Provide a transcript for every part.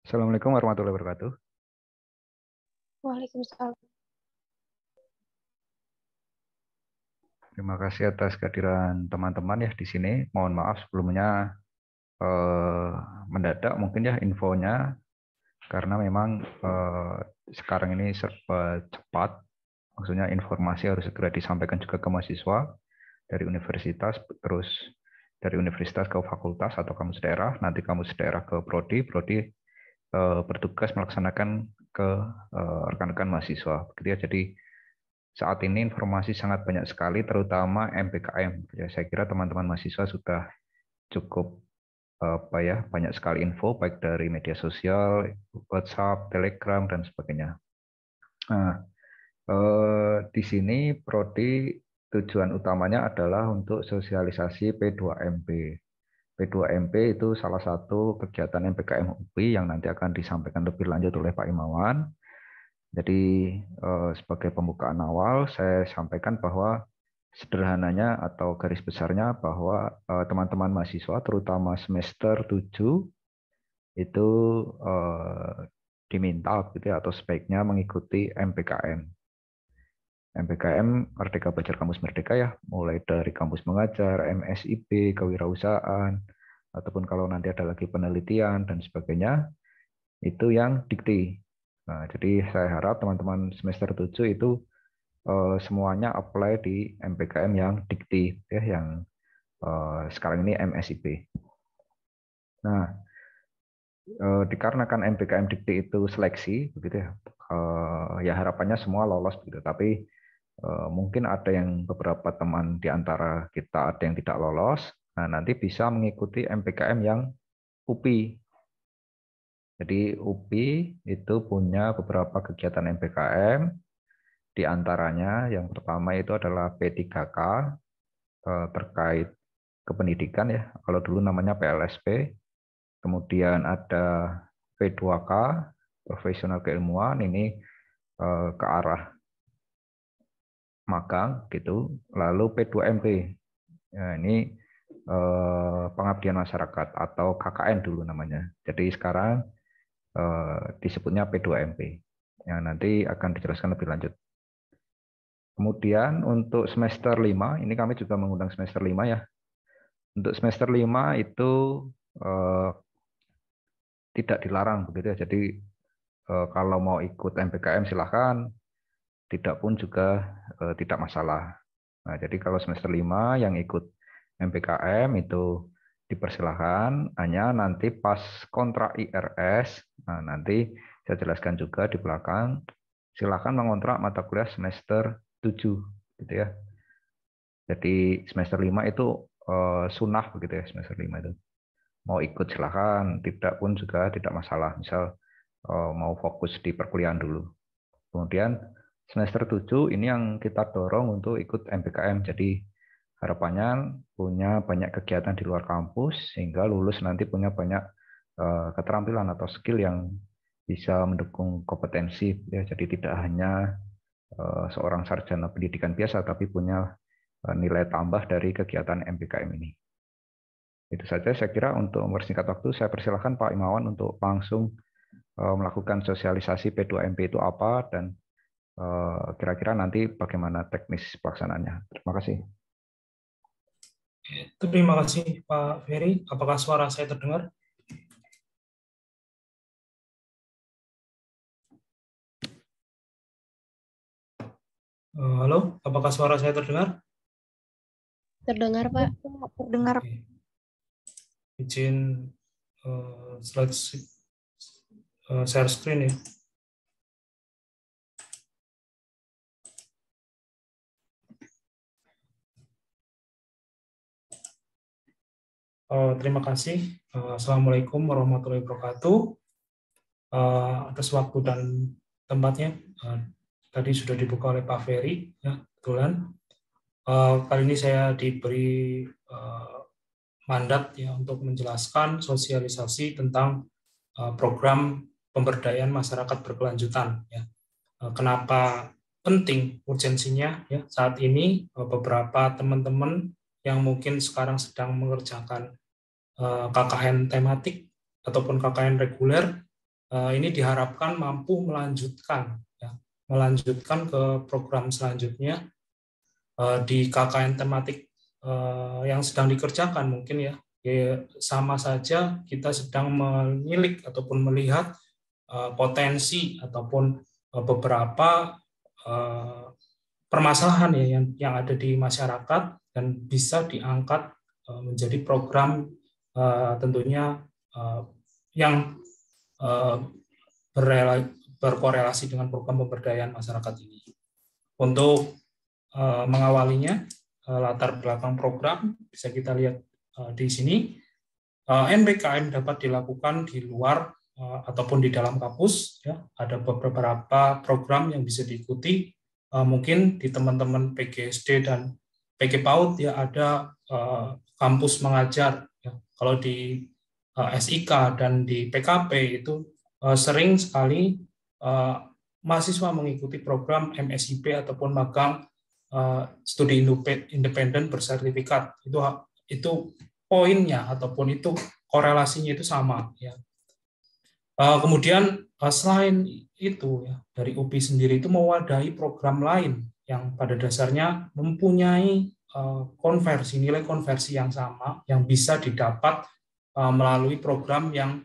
Assalamualaikum warahmatullahi wabarakatuh. Waalaikumsalam. Terima kasih atas kehadiran teman-teman ya di sini. Mohon maaf sebelumnya eh, mendadak mungkin ya infonya karena memang sekarang ini serba cepat. Maksudnya informasi harus segera disampaikan juga ke mahasiswa dari universitas, terus dari universitas ke fakultas atau kampus daerah, nanti kampus daerah ke prodi, prodi bertugas melaksanakan ke rekan-rekan mahasiswa. Begitu ya. Jadi saat ini informasi sangat banyak sekali, terutama MPKM. Ya, saya kira teman-teman mahasiswa sudah cukup apa ya, banyak sekali info baik dari media sosial, WhatsApp, Telegram dan sebagainya. Nah, di sini prodi tujuan utamanya adalah untuk sosialisasi P2MP. P2MP itu salah satu kegiatan MPKM UPI yang nanti akan disampaikan lebih lanjut oleh Pak Imawan. Jadi sebagai pembukaan awal saya sampaikan bahwa sederhananya atau garis besarnya bahwa teman-teman mahasiswa terutama semester 7 itu diminta gitu ya, atau sebaiknya mengikuti MPKM. MPKM Merdeka Belajar Kampus Merdeka ya, mulai dari kampus mengajar, MSIP, kewirausahaan, ataupun kalau nanti ada lagi penelitian dan sebagainya, itu yang dikti. Nah, jadi saya harap teman-teman semester 7 itu semuanya apply di MPKM yang dikti ya, yang sekarang ini MSIP. Nah, dikarenakan MPKM dikti itu seleksi begitu ya, ya harapannya semua lolos begitu. Tapi mungkin ada yang beberapa teman di antara kita ada yang tidak lolos. Nah, nanti bisa mengikuti MPKM yang UPI. Jadi UPI itu punya beberapa kegiatan MPKM, di antaranya yang pertama itu adalah P3K terkait kependidikan ya. Kalau dulu namanya PLSP. Kemudian ada P2K profesional keilmuan, ini ke arah magang gitu. Lalu P2MP. Ya, ini pengabdian masyarakat atau KKN dulu namanya. Jadi sekarang disebutnya P2MP. Yang nanti akan dijelaskan lebih lanjut. Kemudian untuk semester 5, ini kami juga mengundang semester 5 ya. Untuk semester 5 itu eh, tidak dilarang begitu ya. Jadi kalau mau ikut MPKM silahkan, tidak pun juga tidak masalah. Nah, jadi kalau semester 5 yang ikut MPKM itu dipersilahkan, hanya nanti pas kontrak IRS, nah nanti saya jelaskan juga di belakang, silahkan mengontrak mata kuliah semester 7 gitu ya. Jadi semester 5 itu sunnah begitu ya, semester 5 itu. Mau ikut silahkan, tidak pun juga tidak masalah. Misal mau fokus di perkuliahan dulu. Kemudian semester 7 ini yang kita dorong untuk ikut MPKM. Jadi harapannya punya banyak kegiatan di luar kampus sehingga lulus nanti punya banyak keterampilan atau skill yang bisa mendukung kompetensi ya. Jadi tidak hanya seorang sarjana pendidikan biasa tapi punya nilai tambah dari kegiatan MPKM ini. Itu saja saya kira untuk mempersingkat waktu saya persilahkan Pak Imawan untuk langsung melakukan sosialisasi P2MP itu apa dan kira-kira nanti bagaimana teknis pelaksanaannya. Terima kasih. Terima kasih Pak Ferry. Apakah suara saya terdengar? Halo, apakah suara saya terdengar? Terdengar, Pak. Terdengar. Oke. Izin share screen ya. Terima kasih. Assalamualaikum warahmatullahi wabarakatuh. Atas waktu dan tempatnya tadi sudah dibuka oleh Pak Ferry, ya, kebetulan. Kali ini saya diberi mandat ya untuk menjelaskan sosialisasi tentang program pemberdayaan masyarakat berkelanjutan. Ya. Kenapa penting urgensinya? Ya, saat ini beberapa teman-teman yang mungkin sekarang sedang mengerjakan KKN tematik ataupun KKN reguler ini diharapkan mampu melanjutkan ke program selanjutnya di KKN tematik yang sedang dikerjakan mungkin ya. Sama saja kita sedang menilik ataupun melihat potensi ataupun beberapa permasalahan ya yang ada di masyarakat dan bisa diangkat menjadi program tentunya yang berkorelasi dengan program pemberdayaan masyarakat ini. Untuk mengawalinya, latar belakang program bisa kita lihat di sini. MBKM dapat dilakukan di luar ataupun di dalam kampus. Ya, ada beberapa program yang bisa diikuti. Mungkin di teman-teman PGSD dan PG PAUD ya ada kampus mengajar. Ya. Kalau di SIK dan di PKP itu sering sekali mahasiswa mengikuti program MSIP ataupun magang studi independen bersertifikat. Itu poinnya ataupun itu korelasinya itu sama ya. Kemudian selain itu ya, dari UPI sendiri itu mewadahi program lain yang pada dasarnya mempunyai nilai konversi yang sama yang bisa didapat melalui program yang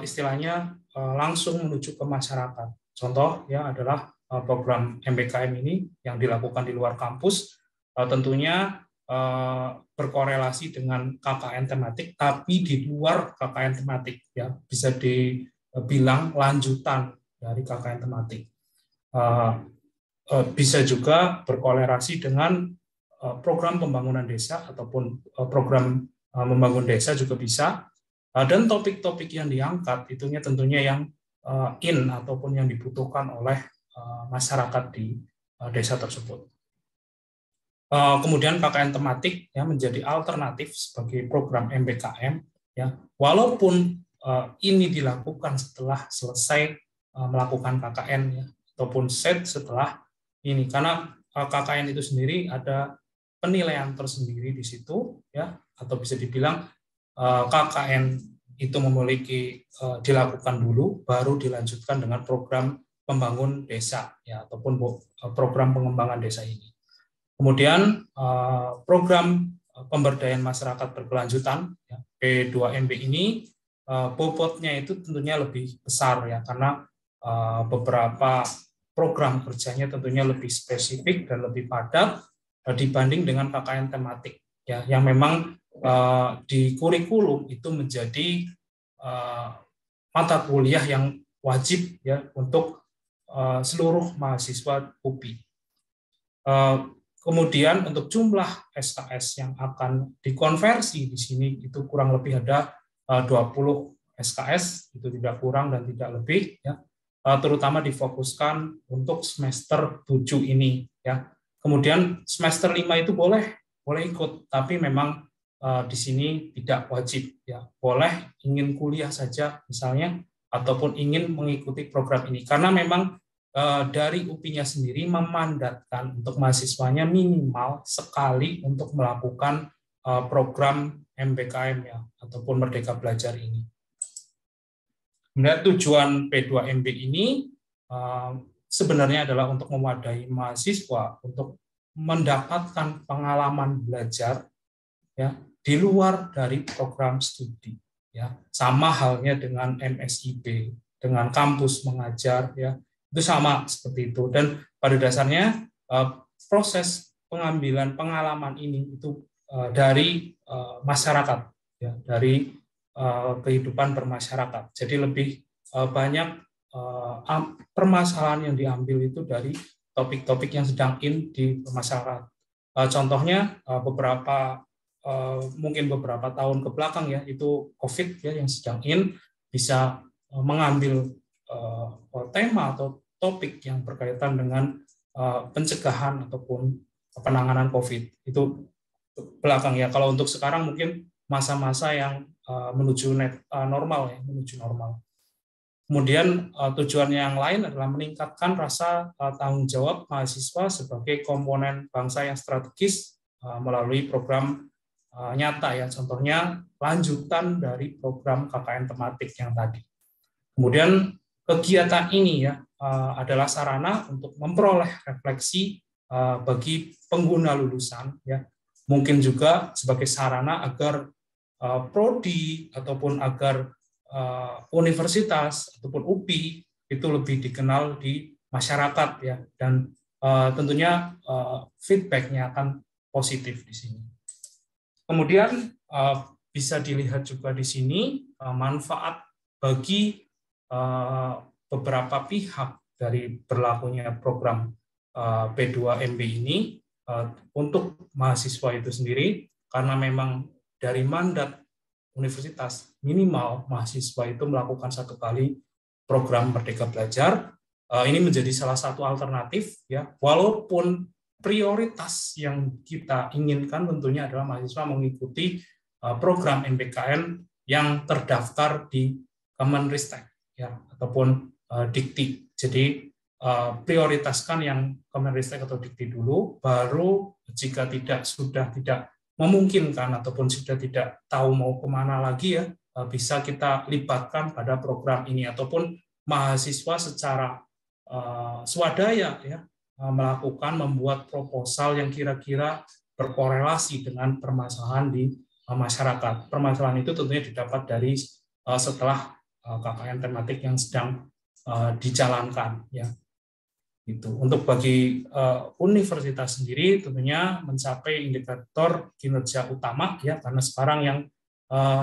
istilahnya langsung menuju ke masyarakat. Contoh ya adalah program MBKM ini yang dilakukan di luar kampus, tentunya berkorelasi dengan KKN tematik, tapi di luar KKN tematik ya, bisa dibilang lanjutan dari KKN tematik. Bisa juga berkorelasi dengan program pembangunan desa ataupun program membangun desa juga bisa. Dan topik-topik yang diangkat itunya tentunya yang in ataupun yang dibutuhkan oleh masyarakat di desa tersebut. Kemudian KKN tematik ya menjadi alternatif sebagai program MBKM ya, walaupun ini dilakukan setelah selesai melakukan KKN ya, ataupun setelah ini, karena KKN itu sendiri ada penilaian tersendiri di situ ya, atau bisa dibilang KKN itu memiliki dilakukan dulu baru dilanjutkan dengan program pembangun desa ya, ataupun program pengembangan desa ini. Kemudian program pemberdayaan masyarakat berkelanjutan ya, P2MB ini bobotnya itu tentunya lebih besar ya, karena beberapa program kerjanya tentunya lebih spesifik dan lebih padat dibanding dengan KKN tematik ya, yang memang di kurikulum itu menjadi mata kuliah yang wajib ya untuk seluruh mahasiswa UPI. Kemudian untuk jumlah SKS yang akan dikonversi di sini itu kurang lebih ada 20 SKS, itu tidak kurang dan tidak lebih ya. Terutama difokuskan untuk semester 7 ini ya. Kemudian semester 5 itu boleh ikut, tapi memang di sini tidak wajib ya. Boleh ingin kuliah saja misalnya ataupun ingin mengikuti program ini, karena memang dari UPI-nya sendiri memandatkan untuk mahasiswanya minimal sekali untuk melakukan program MBKM ya, ataupun Merdeka Belajar ini. Kemudian tujuan P2MB ini sebenarnya adalah untuk mewadahi mahasiswa untuk mendapatkan pengalaman belajar ya di luar dari program studi ya. Sama halnya dengan MSIP, dengan kampus mengajar ya. Itu sama seperti itu, dan pada dasarnya proses pengambilan pengalaman ini itu dari masyarakat ya, dari kehidupan bermasyarakat. Jadi lebih banyak permasalahan yang diambil itu dari topik-topik yang sedang in di masyarakat. Contohnya mungkin beberapa tahun ke belakang ya, itu COVID ya yang sedang in, bisa mengambil tema atau topik yang berkaitan dengan pencegahan ataupun penanganan COVID. Itu belakang ya. Kalau untuk sekarang mungkin masa-masa yang menuju normal ya, menuju normal. Kemudian tujuan yang lain adalah meningkatkan rasa tanggung jawab mahasiswa sebagai komponen bangsa yang strategis melalui program nyata ya. Contohnya lanjutan dari program KKN tematik yang tadi. Kemudian kegiatan ini ya adalah sarana untuk memperoleh refleksi bagi pengguna lulusan ya. Mungkin juga sebagai sarana agar prodi ataupun agar universitas ataupun UPI itu lebih dikenal di masyarakat ya, dan tentunya feedback-nya akan positif di sini. Kemudian bisa dilihat juga di sini manfaat bagi beberapa pihak dari berlakunya program P2MB ini untuk mahasiswa itu sendiri, karena memang dari mandat universitas minimal mahasiswa itu melakukan 1 kali program Merdeka Belajar. Ini menjadi salah satu alternatif ya, walaupun prioritas yang kita inginkan tentunya adalah mahasiswa mengikuti program MBKM yang terdaftar di Kemenristek ya, ataupun Dikti. Jadi prioritaskan yang Kemenristek atau Dikti dulu, baru jika sudah tidak memungkinkan ataupun sudah tidak tahu mau kemana lagi ya, bisa kita libatkan pada program ini, ataupun mahasiswa secara swadaya ya membuat proposal yang kira-kira berkorelasi dengan permasalahan di masyarakat. Permasalahan itu tentunya didapat dari setelah KKN tematik yang sedang dijalankan ya. Itu untuk bagi universitas sendiri tentunya mencapai indikator kinerja utama ya, karena sekarang yang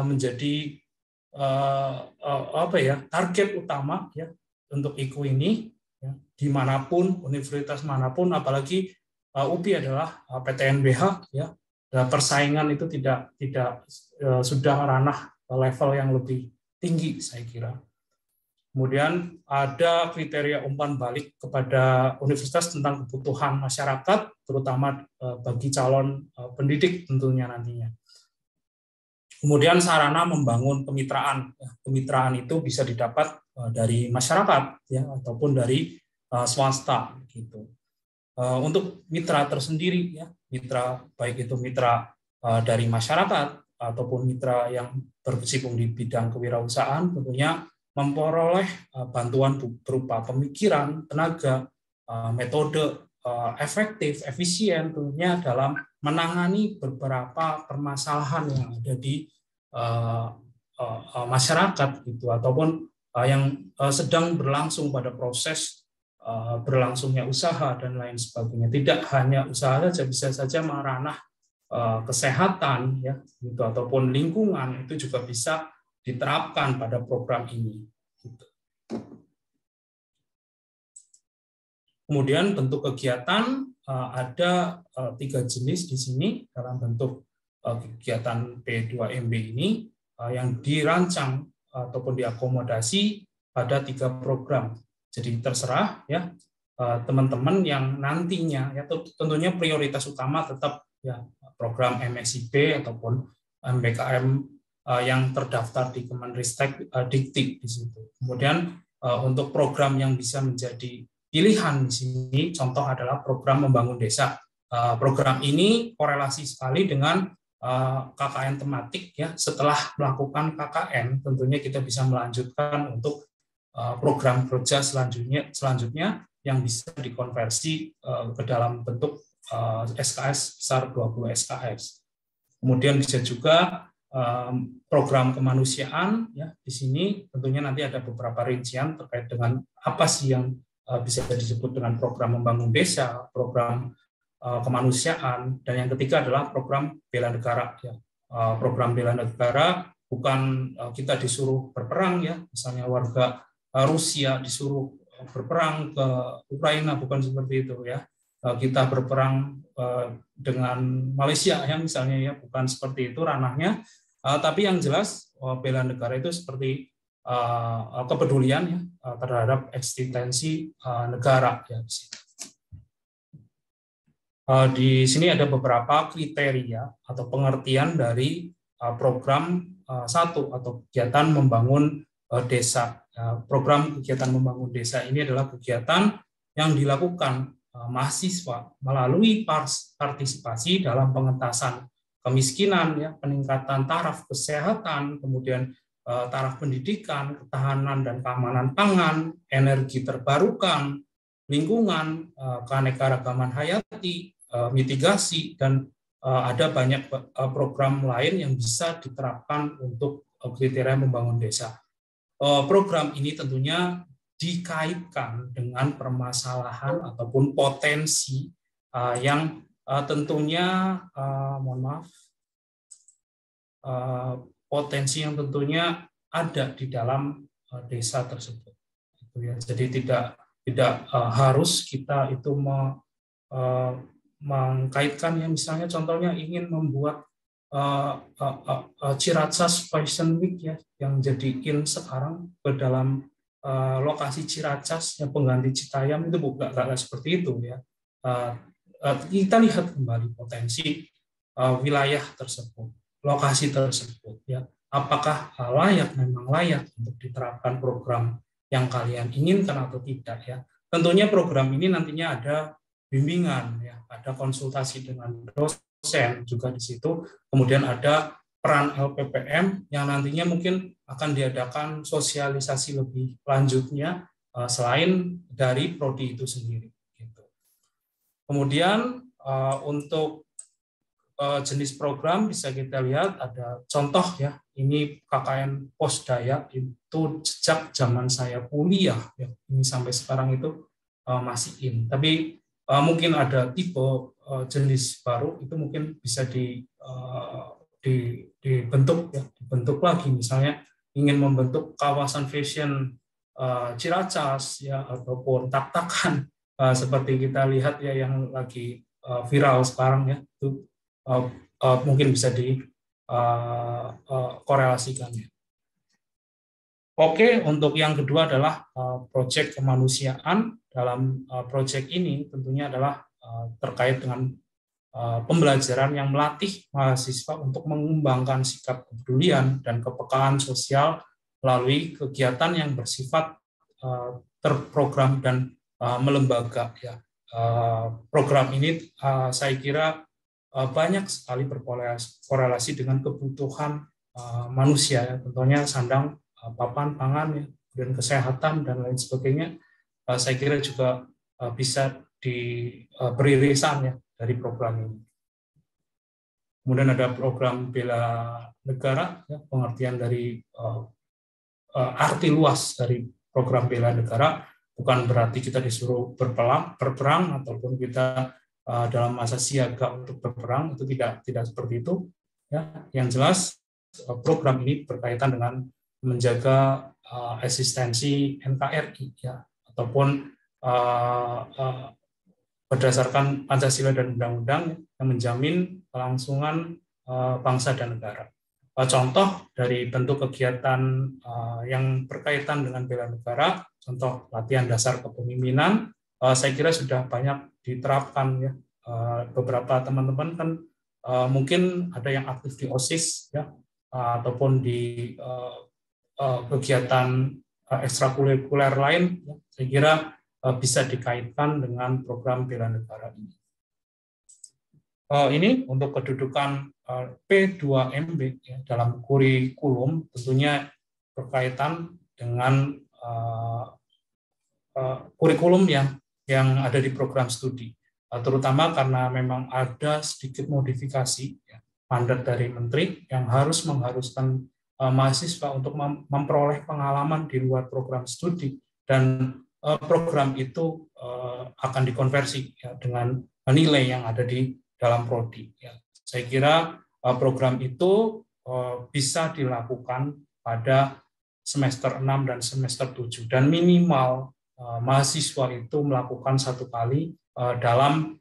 menjadi target utama ya untuk IKU ini ya, dimanapun universitas manapun, apalagi UPI adalah PTNBH ya, persaingan itu tidak sudah ranah level yang lebih tinggi saya kira. Kemudian ada kriteria umpan balik kepada universitas tentang kebutuhan masyarakat, terutama bagi calon pendidik tentunya nantinya. Kemudian sarana membangun kemitraan. Kemitraan itu bisa didapat dari masyarakat ya, ataupun dari swasta gitu. Untuk mitra tersendiri ya, mitra baik itu mitra dari masyarakat ataupun mitra yang berkecimpung di bidang kewirausahaan, tentunya memperoleh bantuan berupa pemikiran, tenaga, metode efektif, efisien tentunya dalam menangani beberapa permasalahan yang ada di masyarakat gitu, ataupun yang sedang berlangsung pada proses berlangsungnya usaha dan lain sebagainya. Tidak hanya usaha saja, bisa saja meranah kesehatan ya gitu, ataupun lingkungan itu juga bisa diterapkan pada program ini. Kemudian bentuk kegiatan ada 3 jenis di sini dalam bentuk kegiatan P2MB ini yang dirancang ataupun diakomodasi pada 3 program. Jadi terserah ya teman-teman yang nantinya ya tentunya prioritas utama tetap ya program MSIP ataupun MBKM yang terdaftar di Kemenristek Dikti di situ. Kemudian untuk program yang bisa menjadi pilihan di sini, contoh adalah program membangun desa. Program ini korelasi sekali dengan KKN tematik ya. Setelah melakukan KKN, tentunya kita bisa melanjutkan untuk program kerja selanjutnya yang bisa dikonversi ke dalam bentuk SKS besar 20 SKS. Kemudian bisa juga program kemanusiaan ya, di sini tentunya nanti ada beberapa rincian terkait dengan apa sih yang bisa disebut dengan program membangun desa, program kemanusiaan, dan yang ketiga adalah program bela negara ya. Program bela negara bukan kita disuruh berperang ya, misalnya warga Rusia disuruh berperang ke Ukraina, bukan seperti itu ya. Kita berperang dengan Malaysia ya misalnya ya, bukan seperti itu ranahnya. Tapi yang jelas bela negara itu seperti kepedulian ya terhadap eksistensi negara ya. Di sini ada beberapa kriteria atau pengertian dari program 1 atau kegiatan membangun desa. Program kegiatan membangun desa ini adalah kegiatan yang dilakukan mahasiswa melalui partisipasi dalam pengentasan kemiskinan, ya, peningkatan taraf kesehatan, kemudian taraf pendidikan, ketahanan dan keamanan pangan, energi terbarukan, lingkungan, keanekaragaman hayati, mitigasi, dan ada banyak program lain yang bisa diterapkan untuk kriteria membangun desa. Program ini tentunya dikaitkan dengan permasalahan ataupun potensi yang tentunya, mohon maaf, potensi yang tentunya ada di dalam desa tersebut. Jadi tidak harus kita itu mengkaitkan, ya misalnya contohnya ingin membuat Ciracas Fashion Week, ya, yang jadi in sekarang ke dalam lokasi Ciracas yang pengganti Citayam, itu bukan seperti itu, ya. Kita lihat kembali potensi wilayah tersebut, lokasi tersebut, ya, apakah memang layak untuk diterapkan program yang kalian inginkan atau tidak, ya. Tentunya program ini nantinya ada bimbingan, ya, ada konsultasi dengan dosen juga di situ, kemudian ada peran LPPM yang nantinya mungkin akan diadakan sosialisasi lebih lanjutnya selain dari prodi itu sendiri. Gitu. Kemudian untuk jenis program bisa kita lihat ada contoh, ya, ini KKN Posdaya itu sejak zaman saya kuliah, ya, ini sampai sekarang itu masih in. Tapi mungkin ada tipe jenis baru itu mungkin bisa dibentuk, ya, dibentuk lagi, misalnya ingin membentuk kawasan fashion Ciracas, ya, ataupun tak-takan seperti kita lihat, ya, yang lagi viral sekarang, ya, itu mungkin bisa dikorelasikan. Oke, untuk yang kedua adalah proyek kemanusiaan. Dalam proyek ini tentunya adalah terkait dengan pembelajaran yang melatih mahasiswa untuk mengembangkan sikap kepedulian dan kepekaan sosial melalui kegiatan yang bersifat terprogram dan melembaga. Ya. Program ini saya kira banyak sekali berkorelasi dengan kebutuhan manusia, ya. Tentunya sandang, papan, pangan, ya, dan kesehatan dan lain sebagainya. Saya kira juga bisa diberi irisan, ya, dari program ini. Kemudian ada program bela negara, ya, pengertian dari arti luas dari program bela negara bukan berarti kita disuruh berperang ataupun kita dalam masa siaga untuk berperang, itu tidak seperti itu, ya. Yang jelas program ini berkaitan dengan menjaga eksistensi NKRI, ya, ataupun berdasarkan Pancasila dan Undang-Undang yang menjamin kelangsungan bangsa dan negara. Contoh dari bentuk kegiatan yang berkaitan dengan bela negara, contoh latihan dasar kepemimpinan, saya kira sudah banyak diterapkan, ya. Beberapa teman-teman kan mungkin ada yang aktif di OSIS, ya, ataupun di kegiatan ekstrakurikuler lain, ya. Saya kira bisa dikaitkan dengan program bela negara ini. Ini untuk kedudukan P2MB, ya, dalam kurikulum tentunya berkaitan dengan kurikulum yang ada di program studi, terutama karena memang ada sedikit modifikasi, ya, mandat dari menteri yang mengharuskan mahasiswa untuk memperoleh pengalaman di luar program studi, dan program itu akan dikonversi, ya, dengan nilai yang ada di dalam prodi. Ya. Saya kira program itu bisa dilakukan pada semester 6 dan semester 7, dan minimal mahasiswa itu melakukan 1 kali dalam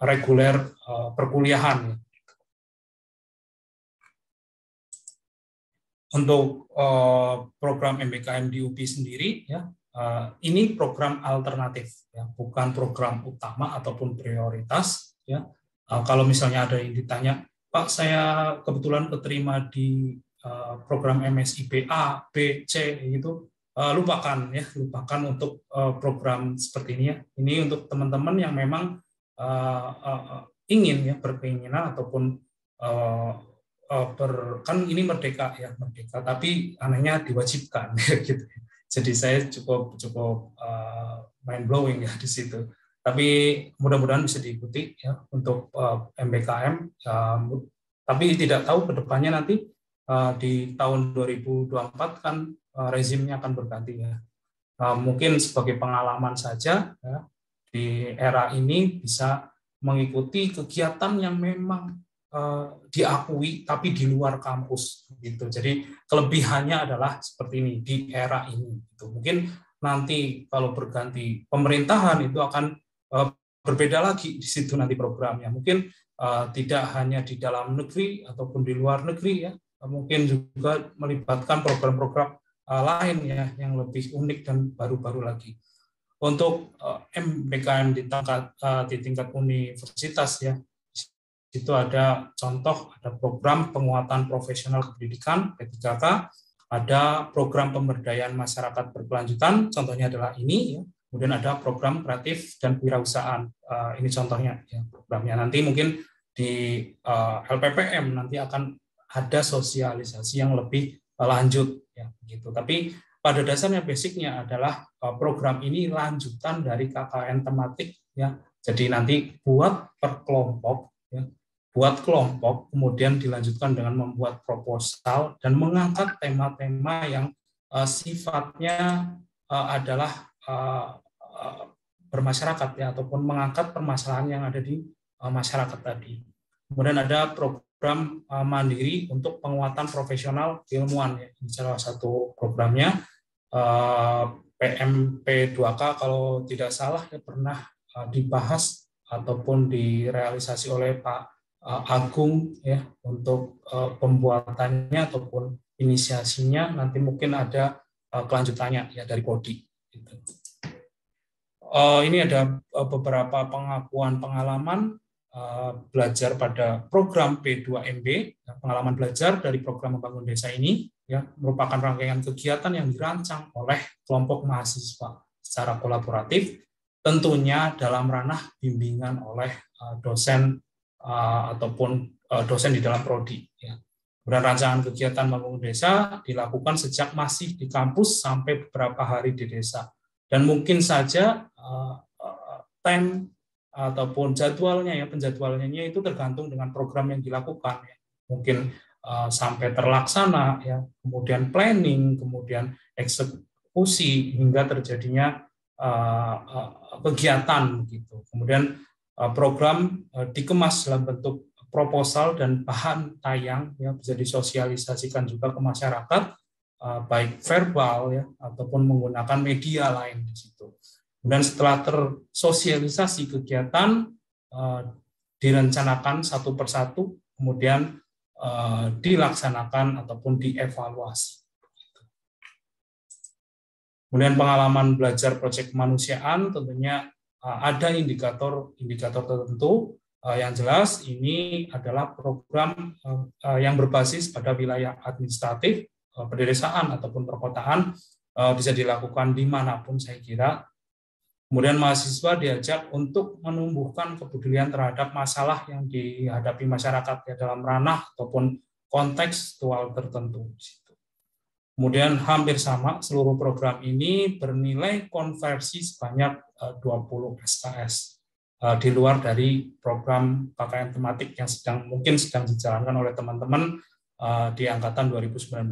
reguler perkuliahan. Untuk program MBKM di UPI sendiri, ya, ini program alternatif, ya, bukan program utama ataupun prioritas, ya. Kalau misalnya ada yang ditanya, Pak, saya kebetulan keterima di program MSIB A, B, C, gitu, lupakan untuk program seperti ini, ya. Ini untuk teman-teman yang memang ingin, ya, berkeinginan ataupun kan ini merdeka ya, merdeka, tapi anehnya diwajibkan gitu. Jadi saya cukup mind blowing ya di situ. Tapi mudah-mudahan bisa diikuti ya untuk MBKM. Tapi tidak tahu ke depannya nanti di tahun 2024 kan rezimnya akan berganti ya. Mungkin sebagai pengalaman saja ya, di era ini bisa mengikuti kegiatan yang memang diakui tapi di luar kampus gitu. Jadi kelebihannya adalah seperti ini di era ini gitu. Mungkin nanti kalau berganti pemerintahan itu akan berbeda lagi di situ nanti programnya. Mungkin tidak hanya di dalam negeri ataupun di luar negeri ya. Mungkin juga melibatkan program-program lain ya yang lebih unik dan baru-baru lagi. Untuk MBKM di tingkat universitas ya, itu ada contoh, ada program penguatan profesional pendidikan P3K, ada program pemberdayaan masyarakat berkelanjutan, contohnya adalah ini, ya. Kemudian ada program kreatif dan kewirausahaan, ini contohnya ya, programnya. Nanti mungkin di LPPM nanti akan ada sosialisasi yang lebih lanjut, ya, gitu. Tapi pada dasarnya basicnya adalah program ini lanjutan dari KKN tematik, ya. Jadi nanti buat per kelompok, ya. Buat kelompok, kemudian dilanjutkan dengan membuat proposal dan mengangkat tema-tema yang sifatnya adalah bermasyarakat ya, ataupun mengangkat permasalahan yang ada di masyarakat tadi. Kemudian ada program mandiri untuk penguatan profesional ilmuwan ya. Ini salah satu programnya PMP2K kalau tidak salah ya, pernah dibahas ataupun direalisasi oleh Pak Agung ya untuk pembuatannya ataupun inisiasinya. Nanti mungkin ada kelanjutannya ya dari Kodi. Gitu. Ini ada beberapa pengakuan pengalaman belajar pada program P2MB, pengalaman belajar dari program membangun desa ini ya, merupakan rangkaian kegiatan yang dirancang oleh kelompok mahasiswa secara kolaboratif, tentunya dalam ranah bimbingan oleh dosen ataupun dosen di dalam prodi. Ya. Kemudian rancangan kegiatan membangun desa dilakukan sejak masih di kampus sampai beberapa hari di desa. Dan mungkin saja time ataupun jadwalnya ya, penjadwalannya itu tergantung dengan program yang dilakukan. Ya. Mungkin sampai terlaksana, ya, kemudian planning, kemudian eksekusi hingga terjadinya kegiatan gitu. Kemudian program dikemas dalam bentuk proposal dan bahan tayang ya, bisa disosialisasikan juga ke masyarakat baik verbal ya ataupun menggunakan media lain di situ. Kemudian setelah tersosialisasi kegiatan direncanakan satu persatu, kemudian dilaksanakan ataupun dievaluasi. Kemudian pengalaman belajar proyek kemanusiaan tentunya ada indikator tertentu. Yang jelas ini adalah program yang berbasis pada wilayah administratif, pedesaan ataupun perkotaan, bisa dilakukan dimanapun saya kira. Kemudian mahasiswa diajak untuk menumbuhkan kepedulian terhadap masalah yang dihadapi masyarakat ya, dalam ranah ataupun kontekstual tertentu. Kemudian hampir sama, seluruh program ini bernilai konversi sebanyak 20 SKS di luar dari program KKN tematik yang mungkin sedang dijalankan oleh teman-teman di angkatan 2019.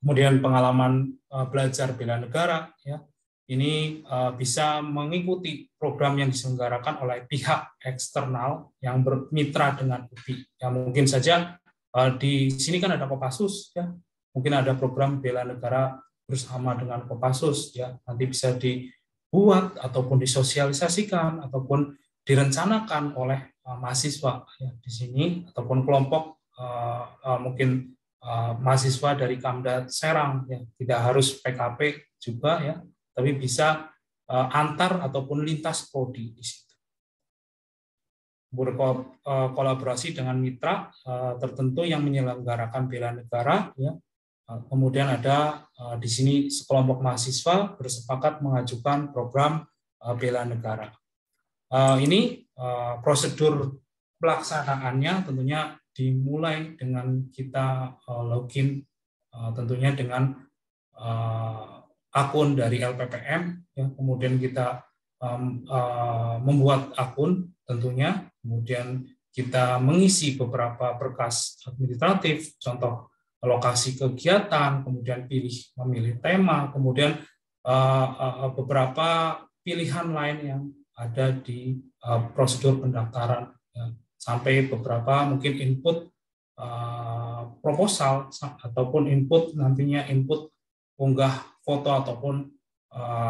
Kemudian pengalaman belajar bela negara ya, ini bisa mengikuti program yang diselenggarakan oleh pihak eksternal yang bermitra dengan UPI. Ya, mungkin saja di sini kan ada Kopassus ya. Mungkin ada program bela negara bersama dengan Kopassus ya, nanti bisa dibuat ataupun disosialisasikan ataupun direncanakan oleh mahasiswa ya di sini ataupun kelompok mungkin mahasiswa dari Kamda Serang ya, tidak harus PKP juga ya, tapi bisa antar ataupun lintas prodi di situ. Berkolaborasi dengan mitra tertentu yang menyelenggarakan bela negara ya. Kemudian ada di sini sekelompok mahasiswa bersepakat mengajukan program bela negara. Ini prosedur pelaksanaannya tentunya dimulai dengan kita login tentunya dengan akun dari LPPM, ya, kemudian kita membuat akun tentunya, kemudian kita mengisi beberapa berkas administratif, contoh lokasi kegiatan, kemudian memilih tema, kemudian beberapa pilihan lain yang ada di prosedur pendaftaran, ya, sampai beberapa mungkin input proposal ataupun input nantinya input unggah foto ataupun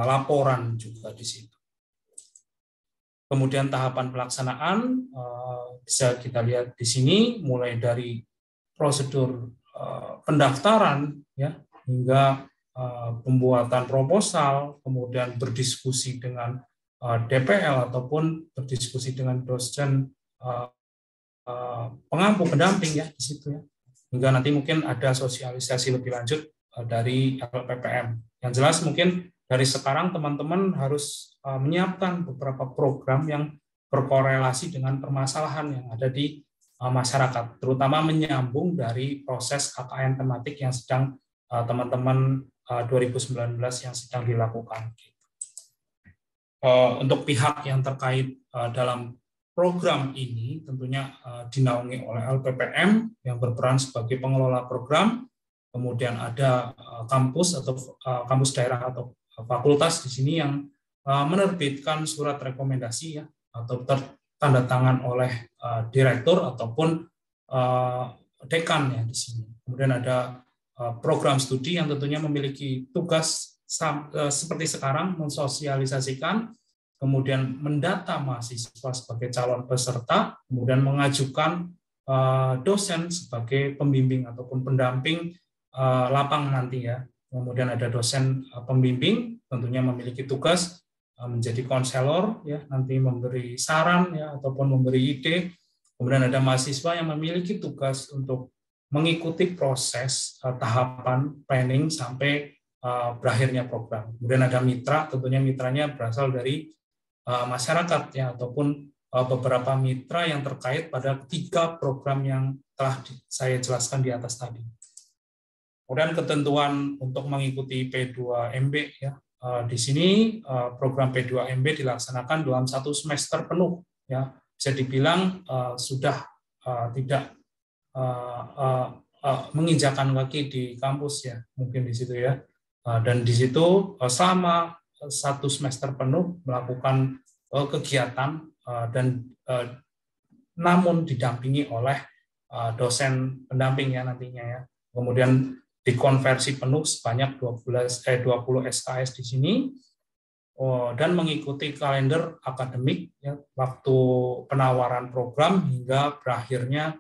laporan juga di situ. Kemudian tahapan pelaksanaan bisa kita lihat di sini, mulai dari prosedur pendaftaran, ya, hingga pembuatan proposal, kemudian berdiskusi dengan DPL ataupun berdiskusi dengan dosen pengampu pendamping, ya, di situ, ya, hingga nanti mungkin ada sosialisasi lebih lanjut dari LPPM. Yang jelas mungkin dari sekarang teman-teman harus menyiapkan beberapa program yang berkorelasi dengan permasalahan yang ada di masyarakat, terutama menyambung dari proses KKN tematik yang sedang teman-teman 2019 yang sedang dilakukan. Untuk pihak yang terkait dalam program ini tentunya dinaungi oleh LPPM yang berperan sebagai pengelola program, kemudian ada kampus atau kampus daerah atau fakultas di sini yang menerbitkan surat rekomendasi, ya, atau tanda tangan oleh direktur ataupun dekan, ya, di sini. Kemudian ada program studi yang tentunya memiliki tugas seperti sekarang mensosialisasikan, kemudian mendata mahasiswa sebagai calon peserta, kemudian mengajukan dosen sebagai pembimbing ataupun pendamping lapangan nanti, ya. Kemudian ada dosen pembimbing tentunya memiliki tugas menjadi konselor, ya, nanti memberi saran, ya, ataupun memberi ide. Kemudian ada mahasiswa yang memiliki tugas untuk mengikuti proses tahapan planning sampai berakhirnya program. Kemudian ada mitra, tentunya mitranya berasal dari masyarakat, ya, ataupun beberapa mitra yang terkait pada 3 program yang telah saya jelaskan di atas tadi. Kemudian ketentuan untuk mengikuti P2MB, ya, di sini program P2MB dilaksanakan dalam 1 semester penuh, ya, bisa dibilang sudah tidak menginjakan kaki di kampus, ya, mungkin di situ, ya, dan di situ selama 1 semester penuh melakukan kegiatan dan namun didampingi oleh dosen pendamping, ya, nantinya, ya. Kemudian dikonversi penuh sebanyak 20 SKS di sini, dan mengikuti kalender akademik, ya, waktu penawaran program hingga berakhirnya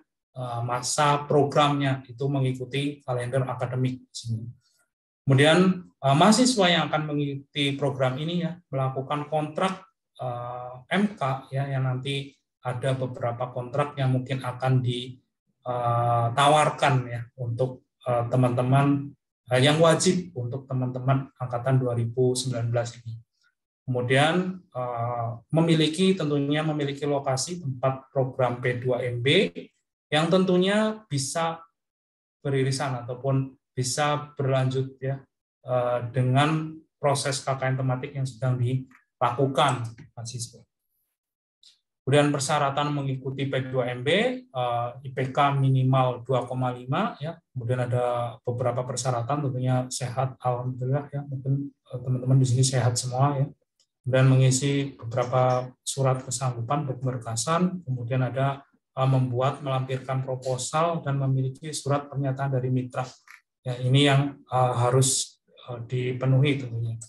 masa programnya itu mengikuti kalender akademik di sini. Kemudian mahasiswa yang akan mengikuti program ini, ya, melakukan kontrak MK, ya, yang nanti ada beberapa kontrak yang mungkin akan ditawarkan, ya, untuk teman-teman yang wajib untuk teman-teman angkatan 2019 ini. Kemudian tentunya memiliki lokasi tempat program P2MB yang tentunya bisa beririsan ataupun bisa berlanjut, ya, dengan proses KKN tematik yang sedang dilakukan mahasiswa. Kemudian persyaratan mengikuti P2MB, IPK minimal 2,5, ya. Kemudian ada beberapa persyaratan, tentunya sehat, alhamdulillah, ya. Mungkin teman-teman di sini sehat semua, ya. Kemudian mengisi beberapa surat kesanggupan berkeberkasan, kemudian ada melampirkan proposal dan memiliki surat pernyataan dari mitra. Ya, ini yang harus dipenuhi tentunya.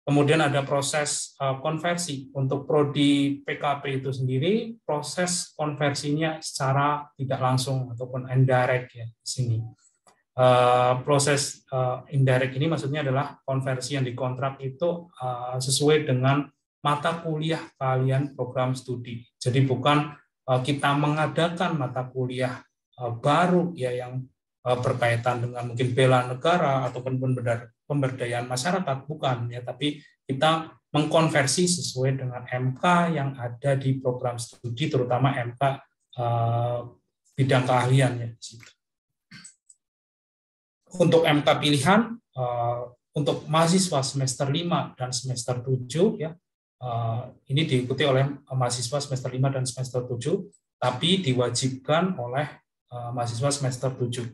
Kemudian ada proses konversi. Untuk prodi PKP itu sendiri, proses konversinya secara tidak langsung ataupun indirect, ya, di sini. Proses indirect ini maksudnya adalah konversi yang dikontrak itu sesuai dengan mata kuliah kalian program studi. Jadi bukan kita mengadakan mata kuliah baru, ya, yang berkaitan dengan mungkin bela negara ataupun pemberdayaan masyarakat, bukan, ya, tapi kita mengkonversi sesuai dengan MK yang ada di program studi, terutama MK bidang keahliannya di situ. Untuk MK pilihan untuk mahasiswa semester 5 dan semester 7 ya, ini diikuti oleh mahasiswa semester 5 dan semester 7, tapi diwajibkan oleh mahasiswa semester 7.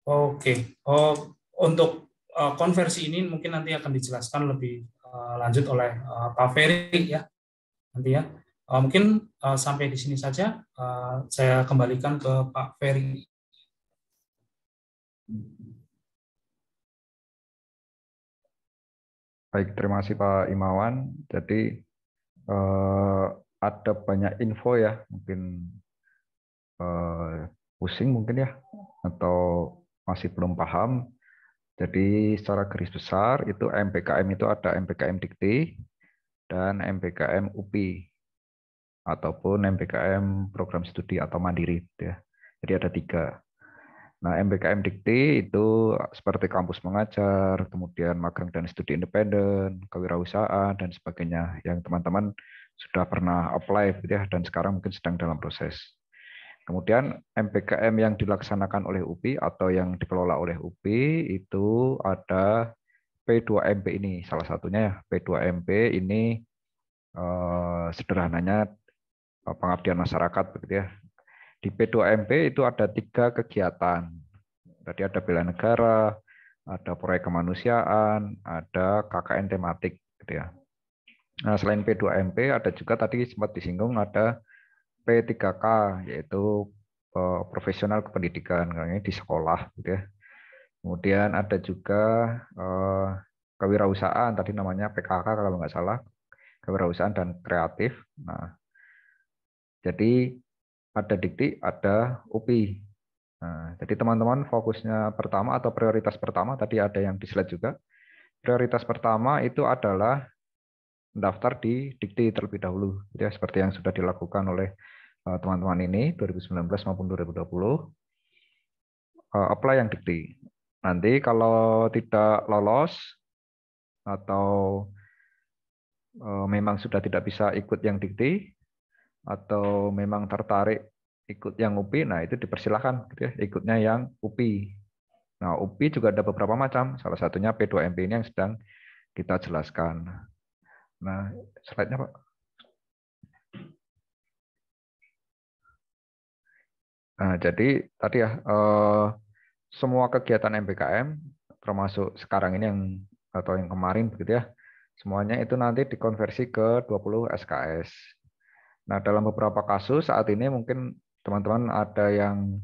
Oke. Untuk konversi ini mungkin nanti akan dijelaskan lebih lanjut oleh Pak Ferry ya. Nanti ya. Mungkin sampai di sini saja. Saya kembalikan ke Pak Ferry. Baik, terima kasih Pak Imawan. Jadi ada banyak info ya, mungkin pusing mungkin ya, atau masih belum paham. Jadi secara garis besar itu MPKM itu ada MPKM Dikti dan MPKM UPI ataupun MPKM program studi atau mandiri ya. Jadi ada 3. Nah, MPKM Dikti itu seperti kampus mengajar, kemudian magang dan studi independen, kewirausahaan dan sebagainya yang teman-teman sudah pernah apply gitu ya, dan sekarang mungkin sedang dalam proses. Kemudian MPKM yang dilaksanakan oleh UPI atau yang dikelola oleh UPI itu ada P2MP ini salah satunya ya. P2MP ini sederhananya pengabdian masyarakat begitu ya. Di P2MP itu ada 3 kegiatan. Tadi ada bela negara, ada proyek kemanusiaan, ada KKN tematik gitu ya. Nah, selain P2MP ada juga tadi sempat disinggung ada P3K yaitu profesional kependidikan, ini di sekolah gitu ya. Kemudian ada juga kewirausahaan, tadi namanya PKK kalau nggak salah, kewirausahaan dan kreatif. Nah, jadi ada Dikti, ada UPI. Nah, jadi teman-teman fokusnya pertama atau prioritas pertama, tadi ada yang di slide juga. Prioritas pertama itu adalah mendaftar di Dikti terlebih dahulu, ya, seperti yang sudah dilakukan oleh teman-teman ini 2019 maupun 2020. Apply yang Dikti. Nanti kalau tidak lolos atau memang sudah tidak bisa ikut yang Dikti atau memang tertarik ikut yang UPI, nah itu dipersilahkan gitu ya, ikutnya yang UPI. Nah, UPI juga ada beberapa macam, salah satunya P2MP ini yang sedang kita jelaskan. Nah, slide-nya Pak. Nah, jadi tadi ya, semua kegiatan MPKM, termasuk sekarang ini yang atau yang kemarin begitu ya, semuanya itu nanti dikonversi ke 20 SKS. Nah, dalam beberapa kasus saat ini mungkin teman-teman ada yang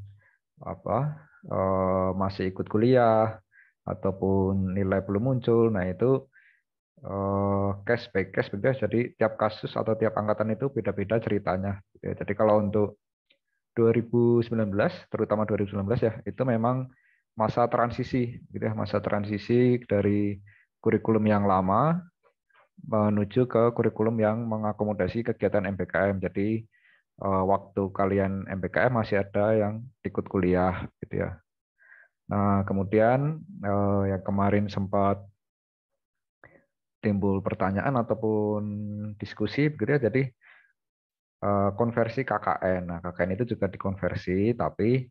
masih ikut kuliah ataupun nilai belum muncul. Nah, itu case by case begitu ya. Jadi tiap kasus atau tiap angkatan itu beda-beda ceritanya. Jadi kalau untuk 2019, terutama 2019 ya, itu memang masa transisi, gitu ya, masa transisi dari kurikulum yang lama menuju ke kurikulum yang mengakomodasi kegiatan MPKM. Jadi waktu kalian MPKM masih ada yang ikut kuliah, gitu ya. Nah, kemudian yang kemarin sempat timbul pertanyaan ataupun diskusi, begitu ya. Jadi konversi KKN. Nah, KKN itu juga dikonversi, tapi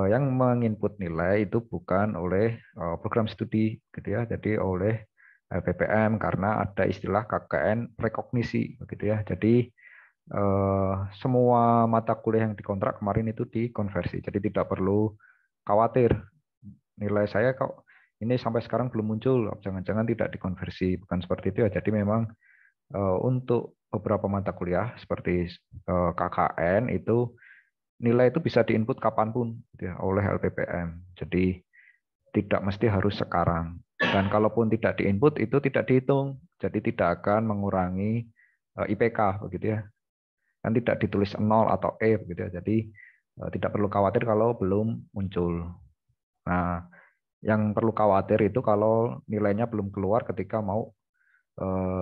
yang menginput nilai itu bukan oleh program studi, gitu ya. Jadi oleh LPPM karena ada istilah KKN rekognisi, begitu ya. Jadi semua mata kuliah yang dikontrak kemarin itu dikonversi. Jadi tidak perlu khawatir nilai saya kok ini sampai sekarang belum muncul, jangan-jangan tidak dikonversi, bukan seperti itu ya. Jadi memang untuk beberapa mata kuliah seperti KKN itu nilai itu bisa diinput kapanpun gitu ya, oleh LPPM. Jadi tidak mesti harus sekarang. Dan kalaupun tidak diinput itu tidak dihitung, jadi tidak akan mengurangi IPK begitu ya. Kan tidak ditulis 0 atau E begitu ya. Jadi tidak perlu khawatir kalau belum muncul. Nah, yang perlu khawatir itu kalau nilainya belum keluar ketika mau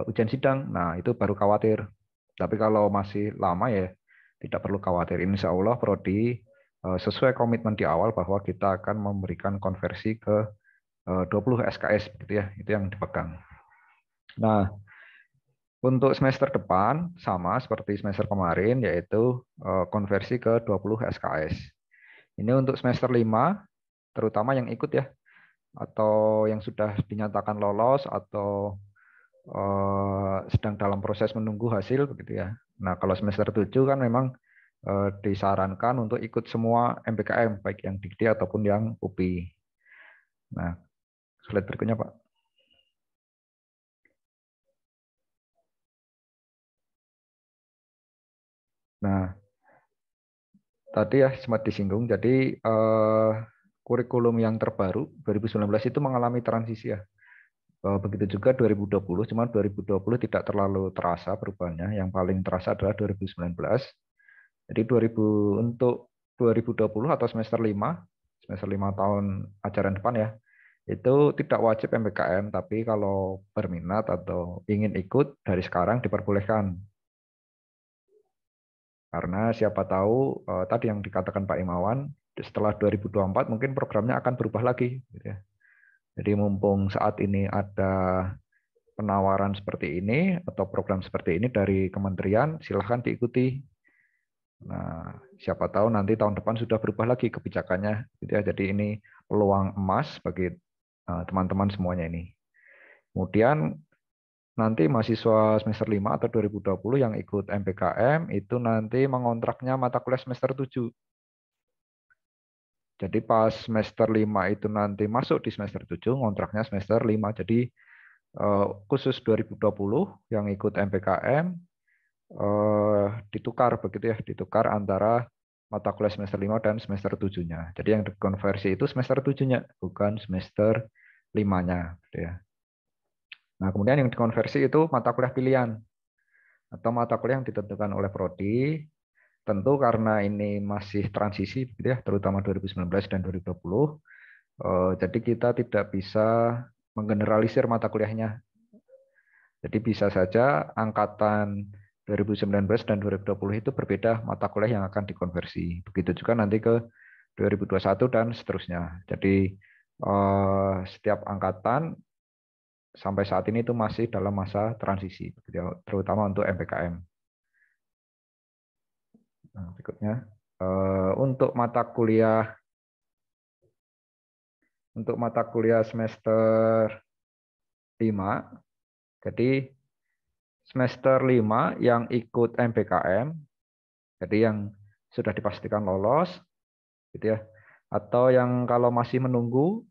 ujian sidang. Nah, itu baru khawatir. Tapi kalau masih lama ya tidak perlu khawatir. Insya Allah Prodi sesuai komitmen di awal bahwa kita akan memberikan konversi ke 20 SKS gitu ya. Itu yang dipegang. Nah, Untuk semester depan sama seperti semester kemarin, yaitu konversi ke 20 SKS. Ini untuk semester 5, terutama yang ikut ya, atau yang sudah dinyatakan lolos atau sedang dalam proses menunggu hasil begitu ya. Nah, kalau semester 7 kan memang disarankan untuk ikut semua MPKM, baik yang Dikti ataupun yang UPI. Nah, slide berikutnya, Pak. Nah, tadi ya sempat disinggung, jadi kurikulum yang terbaru 2019 itu mengalami transisi ya. Begitu juga 2020, cuma 2020 tidak terlalu terasa perubahannya. Yang paling terasa adalah 2019. Jadi untuk 2020 atau semester 5 tahun ajaran depan ya, itu tidak wajib MPKM, tapi kalau berminat atau ingin ikut dari sekarang diperbolehkan. Karena siapa tahu tadi yang dikatakan Pak Imawan, setelah 2024 mungkin programnya akan berubah lagi. Gitu ya. Jadi mumpung saat ini ada penawaran seperti ini atau program seperti ini dari kementerian, silahkan diikuti. Nah, siapa tahu nanti tahun depan sudah berubah lagi kebijakannya. Gitu ya. Jadi ini peluang emas bagi teman-teman semuanya ini. Kemudian nanti mahasiswa semester 5 atau 2020 yang ikut MPKM itu nanti mengontraknya mata kuliah semester 7. Jadi pas semester 5 itu nanti masuk di semester 7, ngontraknya semester 5. Jadi khusus 2020 yang ikut MPKM ditukar begitu ya, ditukar antara mata kuliah semester 5 dan semester 7-nya. Jadi yang dikonversi itu semester 7-nya, bukan semester 5-nya. Gitu ya. Nah, kemudian yang dikonversi itu mata kuliah pilihan atau mata kuliah yang ditentukan oleh prodi. Tentu karena ini masih transisi, gitu ya, terutama 2019 dan 2020. Jadi kita tidak bisa menggeneralisir mata kuliahnya. Jadi bisa saja angkatan 2019 dan 2020 itu berbeda mata kuliah yang akan dikonversi. Begitu juga nanti ke 2021 dan seterusnya. Jadi setiap angkatan sampai saat ini itu masih dalam masa transisi, terutama untuk MPKM. Nah, berikutnya untuk mata kuliah semester 5, jadi semester 5 yang ikut MPKM, jadi yang sudah dipastikan lolos, gitu ya, atau yang kalau masih menunggu,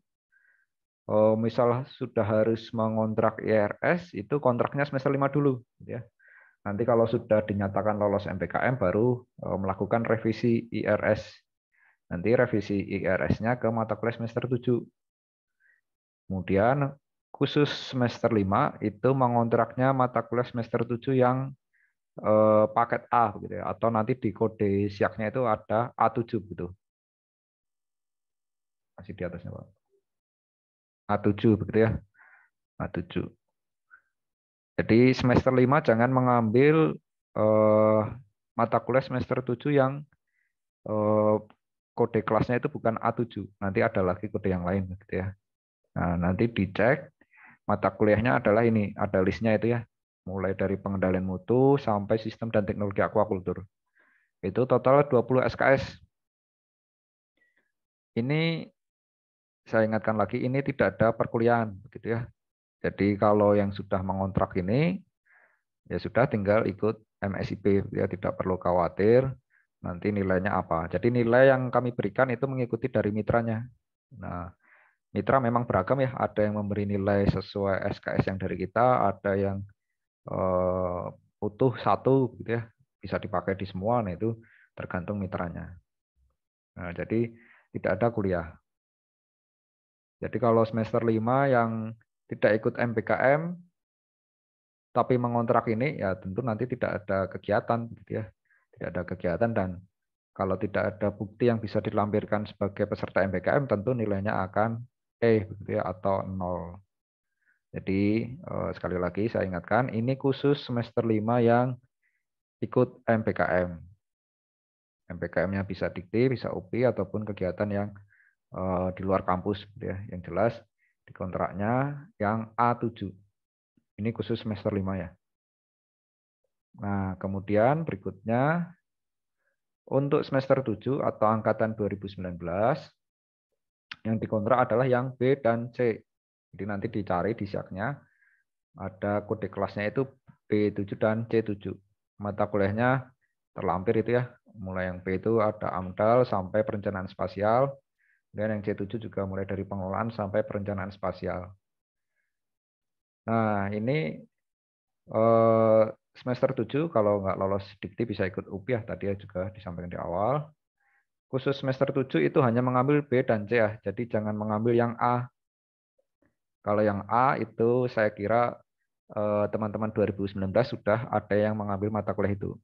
misal sudah harus mengontrak IRS, itu kontraknya semester 5 dulu, gitu ya. Nanti kalau sudah dinyatakan lolos MPKM baru melakukan revisi IRS. Nanti revisi IRS-nya ke mata kuliah semester 7. Kemudian khusus semester 5 itu mengontraknya mata kuliah semester 7 yang paket A begitu ya, atau nanti di kode siaknya itu ada A7 gitu. Masih di atasnya, Pak. A7 begitu ya. A7. Jadi semester 5 jangan mengambil mata kuliah semester 7 yang kode kelasnya itu bukan A7. Nanti ada lagi kode yang lain gitu ya. Nah, nanti dicek mata kuliahnya adalah ini, ada listnya itu ya. Mulai dari pengendalian mutu sampai sistem dan teknologi aquaculture. Itu total 20 SKS. Ini saya ingatkan lagi, ini tidak ada perkuliahan begitu ya. Jadi kalau yang sudah mengontrak ini ya sudah tinggal ikut MSIP ya, tidak perlu khawatir nanti nilainya apa. Jadi nilai yang kami berikan itu mengikuti dari mitranya. Nah, mitra memang beragam ya, ada yang memberi nilai sesuai SKS yang dari kita, ada yang utuh satu gitu ya, bisa dipakai di semua. Nah, itu tergantung mitranya. Nah, jadi tidak ada kuliah. Jadi kalau semester 5 yang tidak ikut MPKM tapi mengontrak ini ya tentu nanti tidak ada kegiatan gitu ya. Tidak ada kegiatan, dan kalau tidak ada bukti yang bisa dilampirkan sebagai peserta MPKM tentu nilainya akan E begitu ya, atau 0. Jadi sekali lagi saya ingatkan ini khusus semester 5 yang ikut MPKM. MPKM-nya bisa dikti, bisa UPI ataupun kegiatan yang di luar kampus gitu ya. Yang jelas di kontraknya yang A7. Ini khusus semester 5 ya. Nah, kemudian berikutnya untuk semester 7 atau angkatan 2019 yang dikontrak adalah yang B dan C. Jadi nanti dicari di siaknya ada kode kelasnya itu B7 dan C7. Mata kuliahnya terlampir itu ya. Mulai yang B itu ada AMDAL sampai perencanaan spasial. Dan yang C7 juga mulai dari pengelolaan sampai perencanaan spasial. Nah, ini semester 7 kalau nggak lolos dikti bisa ikut UPI ya. Tadi ya juga disampaikan di awal. Khusus semester 7 itu hanya mengambil B dan C ya. Jadi jangan mengambil yang A. Kalau yang A itu saya kira teman-teman 2019 sudah ada yang mengambil mata kuliah itu.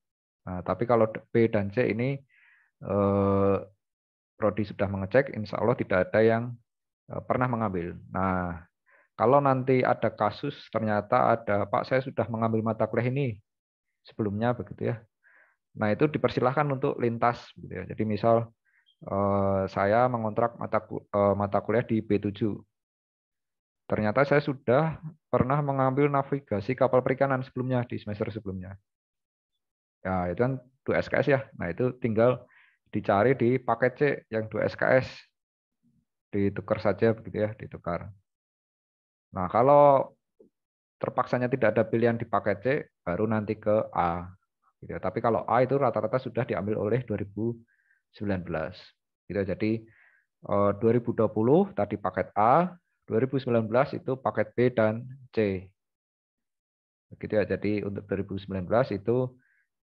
Nah, tapi kalau B dan C ini Prodi sudah mengecek, insya Allah tidak ada yang pernah mengambil. Nah, kalau nanti ada kasus ternyata ada Pak saya sudah mengambil mata kuliah ini sebelumnya begitu ya. Nah, itu dipersilahkan untuk lintas gitu ya. Jadi misal saya mengontrak mata kuliah di B7. Ternyata saya sudah pernah mengambil navigasi kapal perikanan sebelumnya di semester sebelumnya. Ya, itu kan 2 SKS ya. Nah, itu tinggal dicari di paket C yang 2 SKS. Ditukar saja begitu ya, ditukar. Nah, kalau terpaksanya tidak ada pilihan di paket C, baru nanti ke A. Gitu ya. Tapi kalau A itu rata-rata sudah diambil oleh 2019. Gitu. Jadi 2020 tadi paket A, 2019 itu paket B dan C. Begitu ya. Jadi untuk 2019 itu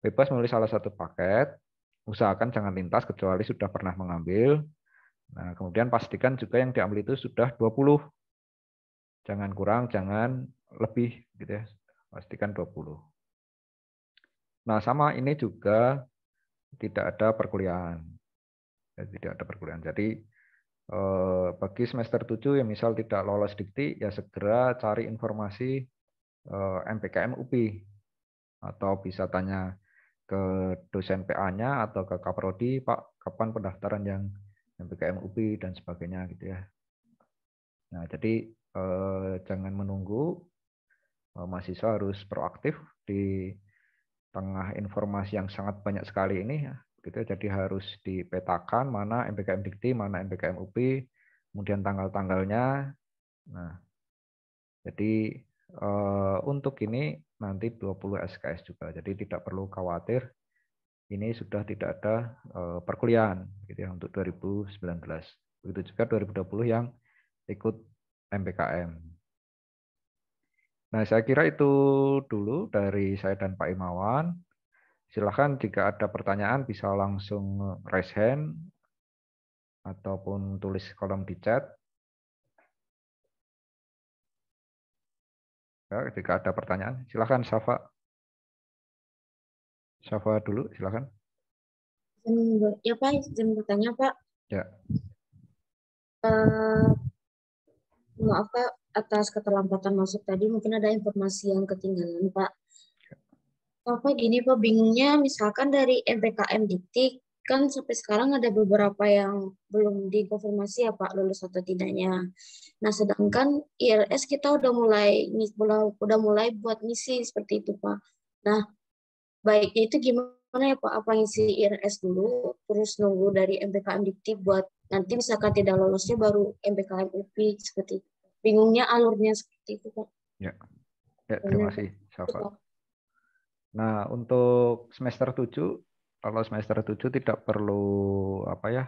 bebas memilih salah satu paket. Usahakan jangan lintas kecuali sudah pernah mengambil. Nah, kemudian pastikan juga yang diambil itu sudah 20. Jangan kurang, jangan lebih gitu ya. Pastikan 20. Nah, sama ini juga tidak ada perkuliahan. Tidak ada perkuliahan. Jadi bagi semester 7 yang misal tidak lolos dikti, ya segera cari informasi MPKM UPI. Atau bisa tanya ke dosen PA-nya atau ke Kaprodi, Pak, kapan pendaftaran yang MPKM UPI dan sebagainya gitu ya. Nah, jadi jangan menunggu, mahasiswa harus proaktif di tengah informasi yang sangat banyak sekali ini ya. Gitu, jadi harus dipetakan mana MPKM Dikti, mana MPKM UPI, kemudian tanggal-tanggalnya. Nah, jadi untuk ini nanti 20 SKS juga. Jadi tidak perlu khawatir. Ini sudah tidak ada perkuliahan gitu ya untuk 2019. Begitu juga 2020 yang ikut MPKM. Nah, saya kira itu dulu dari saya dan Pak Imawan. Silahkan jika ada pertanyaan bisa langsung raise hand ataupun tulis kolom di chat. Ya, jika ada pertanyaan, silahkan Safa. Safa dulu, silahkan. Ya Pak, izin bertanya Pak. Ya. Maaf Pak, atas keterlambatan masuk tadi mungkin ada informasi yang ketinggalan Pak. Apa gini Pak, bingungnya misalkan dari MPKM Dikti kan sampai sekarang ada beberapa yang belum dikonfirmasi ya Pak lulus atau tidaknya. Nah, sedangkan ILS kita udah mulai buat misi seperti itu Pak. Nah, baiknya itu gimana ya Pak? Apa ngisi ILS dulu, terus nunggu dari MPKM Dikti buat nanti misalkan tidak lolosnya baru MPKM UPI seperti itu. Bingungnya alurnya seperti itu Pak. Ya. Ya, terima kasih Safa. Nah, untuk semester 7, kalau semester 7 tidak perlu apa ya,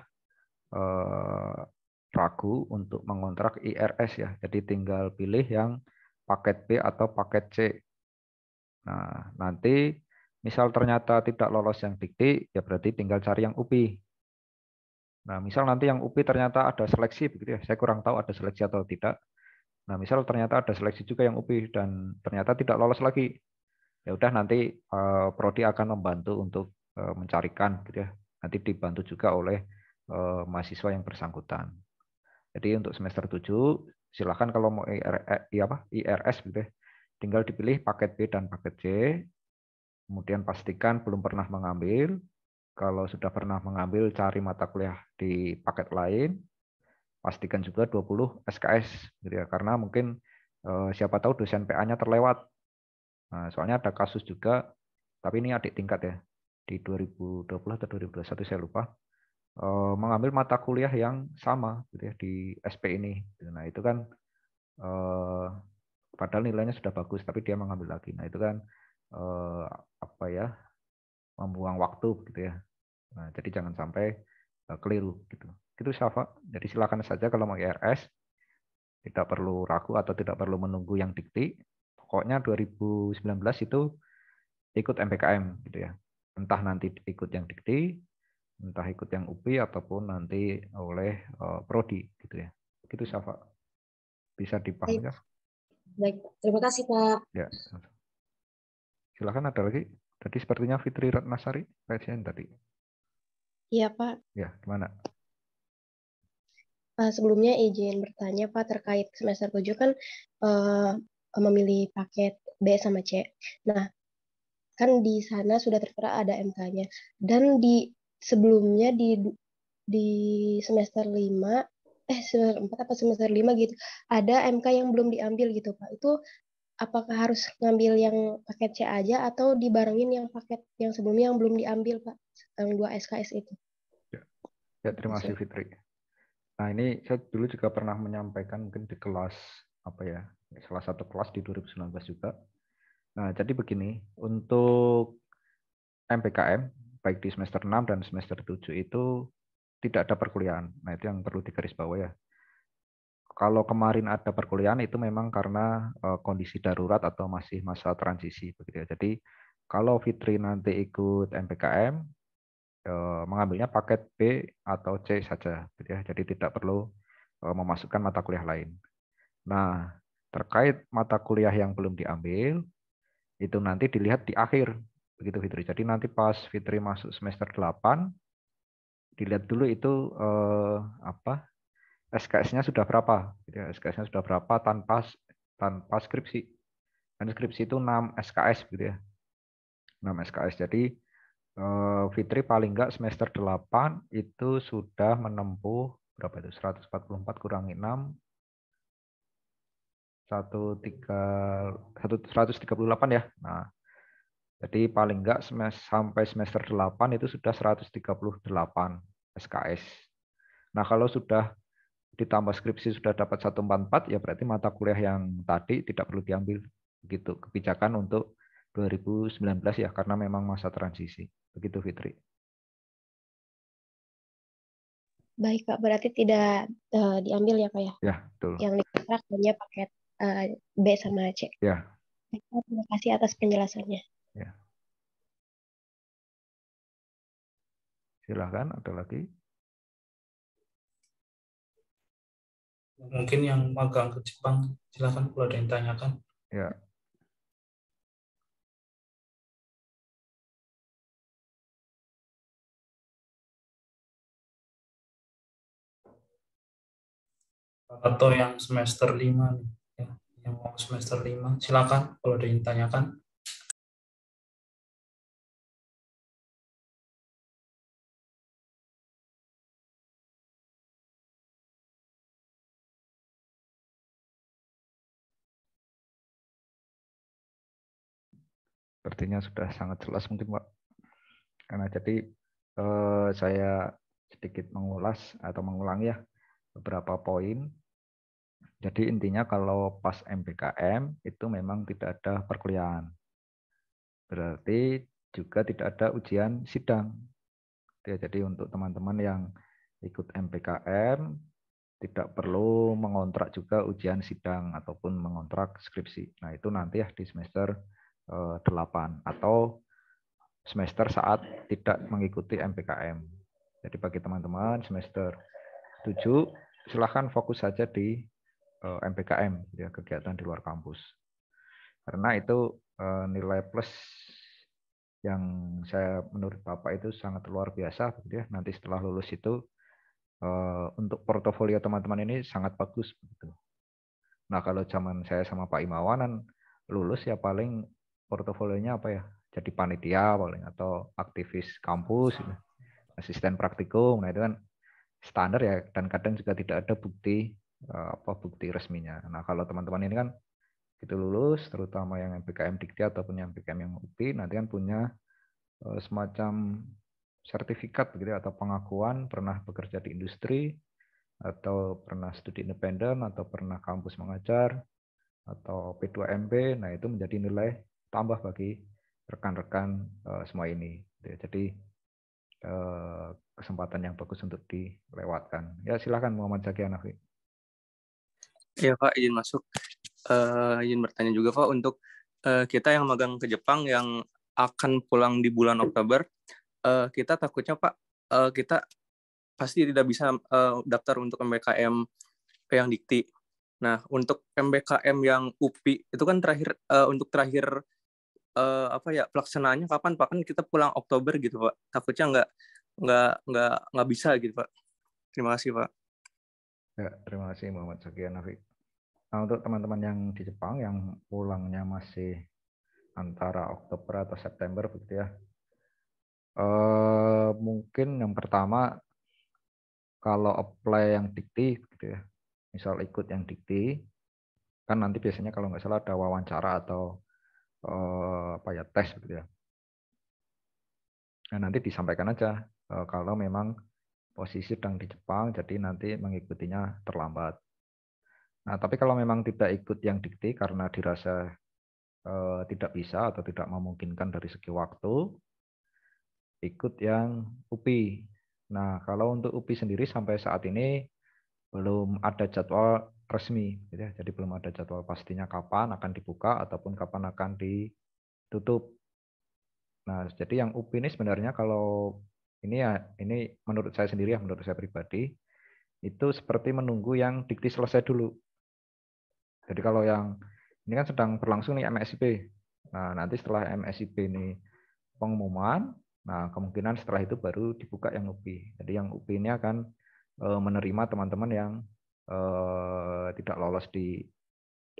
ragu untuk mengontrak IRS ya. Jadi tinggal pilih yang paket B atau paket C. Nah, nanti misal ternyata tidak lolos yang dikti, ya berarti tinggal cari yang UPI. Nah, misal nanti yang UPI ternyata ada seleksi begitu ya. Saya kurang tahu ada seleksi atau tidak. Nah, misal ternyata ada seleksi juga yang UPI dan ternyata tidak lolos lagi. Ya udah nanti Prodi akan membantu untuk mencarikan gitu ya. Nanti dibantu juga oleh mahasiswa yang bersangkutan. Jadi untuk semester 7 silakan kalau mau IRS gitu ya, tinggal dipilih paket B dan paket C. Kemudian pastikan belum pernah mengambil. Kalau sudah pernah mengambil, cari mata kuliah di paket lain. Pastikan juga 20 SKS gitu ya, karena mungkin siapa tahu dosen PA-nya terlewat. Nah, soalnya ada kasus juga tapi ini adik tingkat ya, di 2020 atau 2021 saya lupa, mengambil mata kuliah yang sama gitu ya di SP ini. Nah itu kan padahal nilainya sudah bagus, tapi dia mengambil lagi. Nah itu kan apa ya, membuang waktu gitu ya. Nah jadi jangan sampai keliru gitu. Itu Syafa. Jadi silakan saja kalau mau IRS, tidak perlu ragu atau tidak perlu menunggu yang dikti. Pokoknya 2019 itu ikut MPKM gitu ya. Entah nanti ikut yang dikti, entah ikut yang UPI ataupun nanti oleh prodi gitu ya. Gitu Syafa. Bisa dipahami Baik, ya? baik. Terima kasih Pak. Ya. Silakan ada lagi. Tadi sepertinya Fitri Ratnasari, PSN tadi. Iya Pak, Ya, gimana? sebelumnya izin bertanya Pak terkait semester 7 kan memilih paket B sama C. Nah, kan di sana sudah tertera ada MK-nya. Dan di sebelumnya di semester 5, semester 4 apa semester 5 gitu, ada MK yang belum diambil gitu Pak. Itu apakah harus ngambil yang paket C aja atau dibarengin yang paket yang sebelumnya yang belum diambil Pak? Yang 2 SKS itu. Ya, terima kasih Fitri. Nah, ini saya dulu juga pernah menyampaikan mungkin di kelas apa ya, salah satu kelas di 2019 juga. Nah, jadi begini, untuk MPKM baik di semester 6 dan semester 7 itu tidak ada perkuliahan. Nah, itu yang perlu digarisbawahi ya. Kalau kemarin ada perkuliahan itu memang karena kondisi darurat atau masih masa transisi begitu ya. Jadi kalau Fitri nanti ikut MPKM mengambilnya paket B atau C saja gitu ya. Jadi tidak perlu memasukkan mata kuliah lain. Nah, terkait mata kuliah yang belum diambil itu nanti dilihat di akhir begitu Fitri. Jadi nanti pas Fitri masuk semester 8 dilihat dulu itu apa SKS-nya sudah berapa? SKS-nya sudah berapa tanpa skripsi. Dan skripsi itu 6 SKS gitu ya. 6 SKS. Jadi Fitri paling enggak semester 8 itu sudah menempuh berapa itu? 144 kurangi 6 138 ya. Nah, jadi paling enggak sampai semester 8 itu sudah 138 SKS. Nah, kalau sudah ditambah skripsi sudah dapat 144, ya berarti mata kuliah yang tadi tidak perlu diambil. Begitu kebijakan untuk 2019 ya, karena memang masa transisi. Begitu Fitri. Baik Pak, berarti tidak diambil ya Pak ya? Ya, betul. Yang dikontrak hanya paket B sama C. Ya. Terima kasih atas penjelasannya. Ya. Silahkan, ada lagi? Mungkin yang magang ke Jepang, silakan kalau ada yang tanyakan. Ya. Atau yang semester 5 nih, ya, yang mau semester 5, silakan kalau ada yang tanyakan. Sepertinya sudah sangat jelas mungkin Pak. Karena jadi saya sedikit mengulas atau mengulang ya beberapa poin. Jadi intinya kalau pas MPKM itu memang tidak ada perkuliahan. Berarti juga tidak ada ujian sidang. Ya, jadi untuk teman-teman yang ikut MPKM tidak perlu mengontrak juga ujian sidang ataupun mengontrak skripsi. Nah, itu nanti ya di semester 8 atau semester saat tidak mengikuti MPKM. Jadi bagi teman-teman semester 7 silahkan fokus saja di MPKM, ya, kegiatan di luar kampus. Karena itu nilai plus yang saya menurut Bapak itu sangat luar biasa, gitu ya. Nanti setelah lulus itu untuk portofolio teman-teman ini sangat bagus, begitu. Nah kalau zaman saya sama Pak Imawanan lulus ya paling portofolionya apa ya? Jadi panitia paling atau aktivis kampus, gitu. Asisten praktikum. Nah itu kan standar ya, dan kadang juga tidak ada bukti bukti resminya. Nah kalau teman-teman ini kan Begitu lulus, terutama yang MPKM Dikti ataupun yang MPKM yang UPI, nanti kan punya semacam sertifikat begitu atau pengakuan pernah bekerja di industri, atau pernah studi independen, atau pernah kampus mengajar, atau P2MP. Nah, itu menjadi nilai tambah bagi rekan-rekan semua ini. Jadi kesempatan yang bagus untuk dilewatkan. Ya, silakan Muhammad Zaki Hanafi. Iya Pak, izin masuk. Izin bertanya juga Pak, untuk kita yang magang ke Jepang yang akan pulang di bulan Oktober, kita takutnya Pak, kita pasti tidak bisa daftar untuk MBKM yang Dikti. Nah, untuk MBKM yang UPI itu kan terakhir untuk terakhir pelaksanaannya kapan Pak? Kan kita pulang Oktober gitu Pak. Takutnya nggak bisa gitu Pak. Terima kasih Pak. Ya, terima kasih Muhammad Zaki Hanafi. Nah, untuk teman-teman yang di Jepang yang pulangnya masih antara Oktober atau September begitu ya. Mungkin yang pertama, kalau apply yang Dikti gitu ya. Misal ikut yang Dikti, kan nanti biasanya kalau nggak salah ada wawancara atau tes gitu ya. Nah, nanti disampaikan aja kalau memang posisi sedang di Jepang, jadi nanti mengikutinya terlambat. Nah, tapi kalau memang tidak ikut yang Dikti karena dirasa tidak bisa atau tidak memungkinkan dari segi waktu, ikut yang UPI. Nah, kalau untuk UPI sendiri sampai saat ini belum ada jadwal resmi, gitu ya. Jadi belum ada jadwal pastinya kapan akan dibuka ataupun kapan akan ditutup. Nah, jadi yang UPI ini sebenarnya kalau ini menurut saya sendiri ya, menurut saya pribadi, itu seperti menunggu yang Dikti selesai dulu. Jadi kalau yang ini kan sedang berlangsung nih MSIP. Nah, nanti setelah MSIP ini pengumuman, nah kemungkinan setelah itu baru dibuka yang UPI. Jadi yang UPI ini akan menerima teman-teman yang tidak lolos di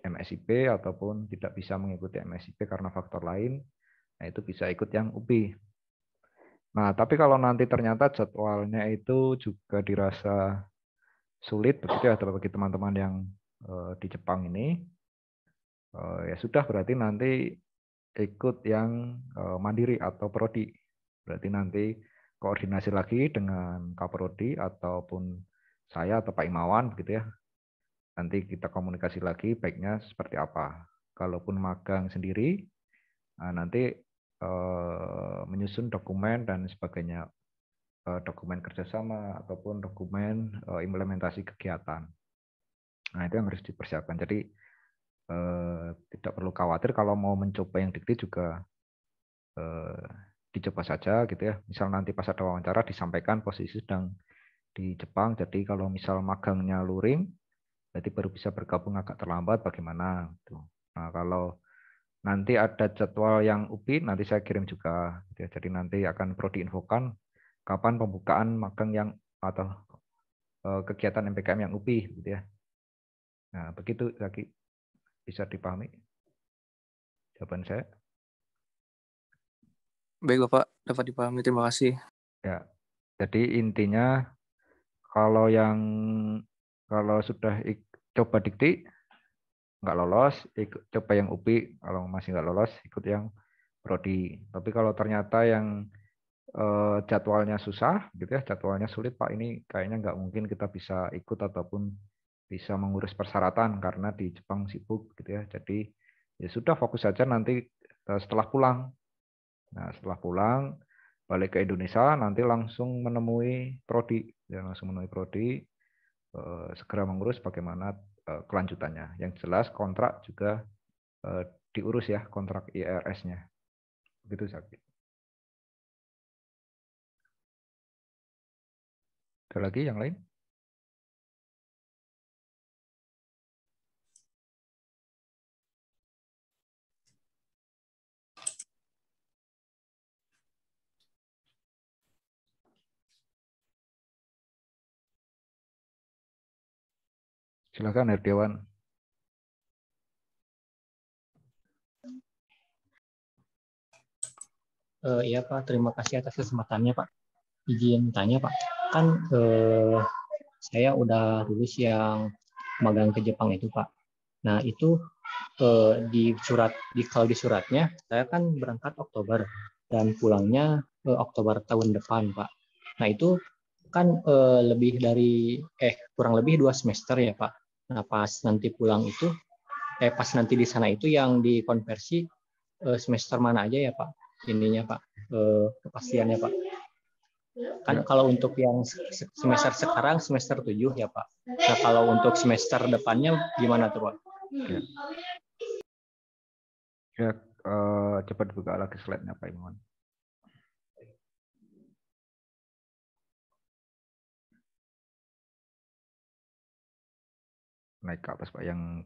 MSIP ataupun tidak bisa mengikuti MSIP karena faktor lain. Nah, itu bisa ikut yang UPI. Nah, tapi kalau nanti ternyata jadwalnya itu juga dirasa sulit begitu ya bagi teman-teman yang di Jepang ini, ya sudah berarti nanti ikut yang mandiri atau prodi. Berarti nanti koordinasi lagi dengan Kaprodi ataupun saya atau Pak Imawan begitu ya. Nanti kita komunikasi lagi baiknya seperti apa. Kalaupun magang sendiri, nanti menyusun dokumen dan sebagainya, dokumen kerjasama ataupun dokumen implementasi kegiatan. Nah, itu yang harus dipersiapkan. Jadi tidak perlu khawatir kalau mau mencoba yang Dikti juga dicoba saja gitu ya. Misal nanti pas ada wawancara disampaikan posisi sedang di Jepang. Jadi kalau misal magangnya luring, berarti baru bisa bergabung agak terlambat bagaimana. Gitu. Nah, kalau nanti ada jadwal yang UPI, nanti saya kirim juga. Gitu ya. Jadi nanti akan prodi infokan kapan pembukaan magang yang atau kegiatan MPKM yang UPI. Gitu ya. Nah, begitu lagi bisa dipahami jawaban saya. Baik Bapak, dapat dipahami. Terima kasih. Ya, jadi intinya kalau sudah coba Dikti nggak lolos, coba yang UPI. Kalau masih nggak lolos, ikut yang prodi. Tapi kalau ternyata yang jadwalnya susah, gitu ya, jadwalnya sulit, Pak, ini kayaknya nggak mungkin kita bisa ikut ataupun bisa mengurus persyaratan karena di Jepang sibuk, gitu ya. Jadi ya sudah fokus saja nanti setelah pulang. Nah, setelah pulang balik ke Indonesia nanti langsung menemui prodi, ya langsung menemui prodi, segera mengurus bagaimana kelanjutannya. Yang jelas kontrak juga diurus ya, kontrak IRS-nya. Begitu Zaki. Ada lagi yang lain? Silakan Herdiawan. Iya Pak, terima kasih atas kesempatannya Pak. Izin tanya Pak, kan saya udah lulus yang magang ke Jepang itu Pak. Nah itu kalau di suratnya saya kan berangkat Oktober dan pulangnya Oktober tahun depan, Pak. Nah, itu kan kurang lebih 2 semester ya, Pak. Nah, pas nanti pulang itu pas nanti di sana itu yang dikonversi semester mana aja ya, Pak? Ininya, Pak. Kepastiannya, Pak. Kan kalau untuk yang semester sekarang semester 7 ya, Pak. Nah, kalau untuk semester depannya gimana tuh, Pak? Ya, coba dibuka lagi slide-nya Pak Iman. Naik ke atas Pak, yang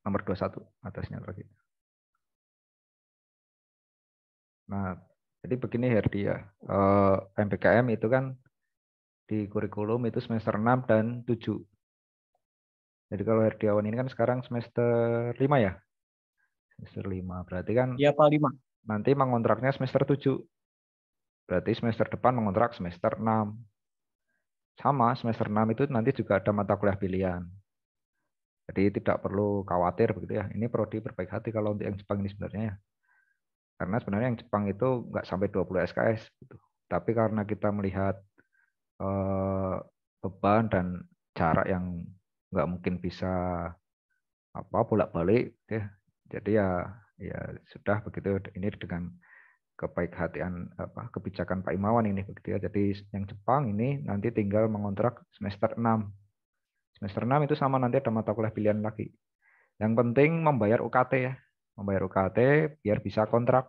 nomor 21 atasnya lagi. Nah, jadi begini Herdi ya, MPKM itu kan di kurikulum itu semester 6 dan 7. Jadi kalau Herdiawan ini kan sekarang semester 5 ya? Semester 5, berarti kan ya, Pak, 5. Nanti mengontraknya semester 7. Berarti semester depan mengontrak semester 6. Sama, semester 6 itu nanti juga ada mata kuliah pilihan. Jadi tidak perlu khawatir begitu ya. Ini prodi berbaik hati kalau untuk yang Jepang ini sebenarnya ya. Karena sebenarnya yang Jepang itu nggak sampai 20 SKS gitu. Tapi karena kita melihat beban dan jarak yang nggak mungkin bisa bolak-balik ya. Jadi ya sudah begitu, ini dengan kebaik-hatian kebijakan Pak Imawan ini begitu ya. Jadi yang Jepang ini nanti tinggal mengontrak semester 6. Semester 6 itu sama, nanti ada mata kuliah pilihan lagi. Yang penting membayar UKT ya. Membayar UKT biar bisa kontrak.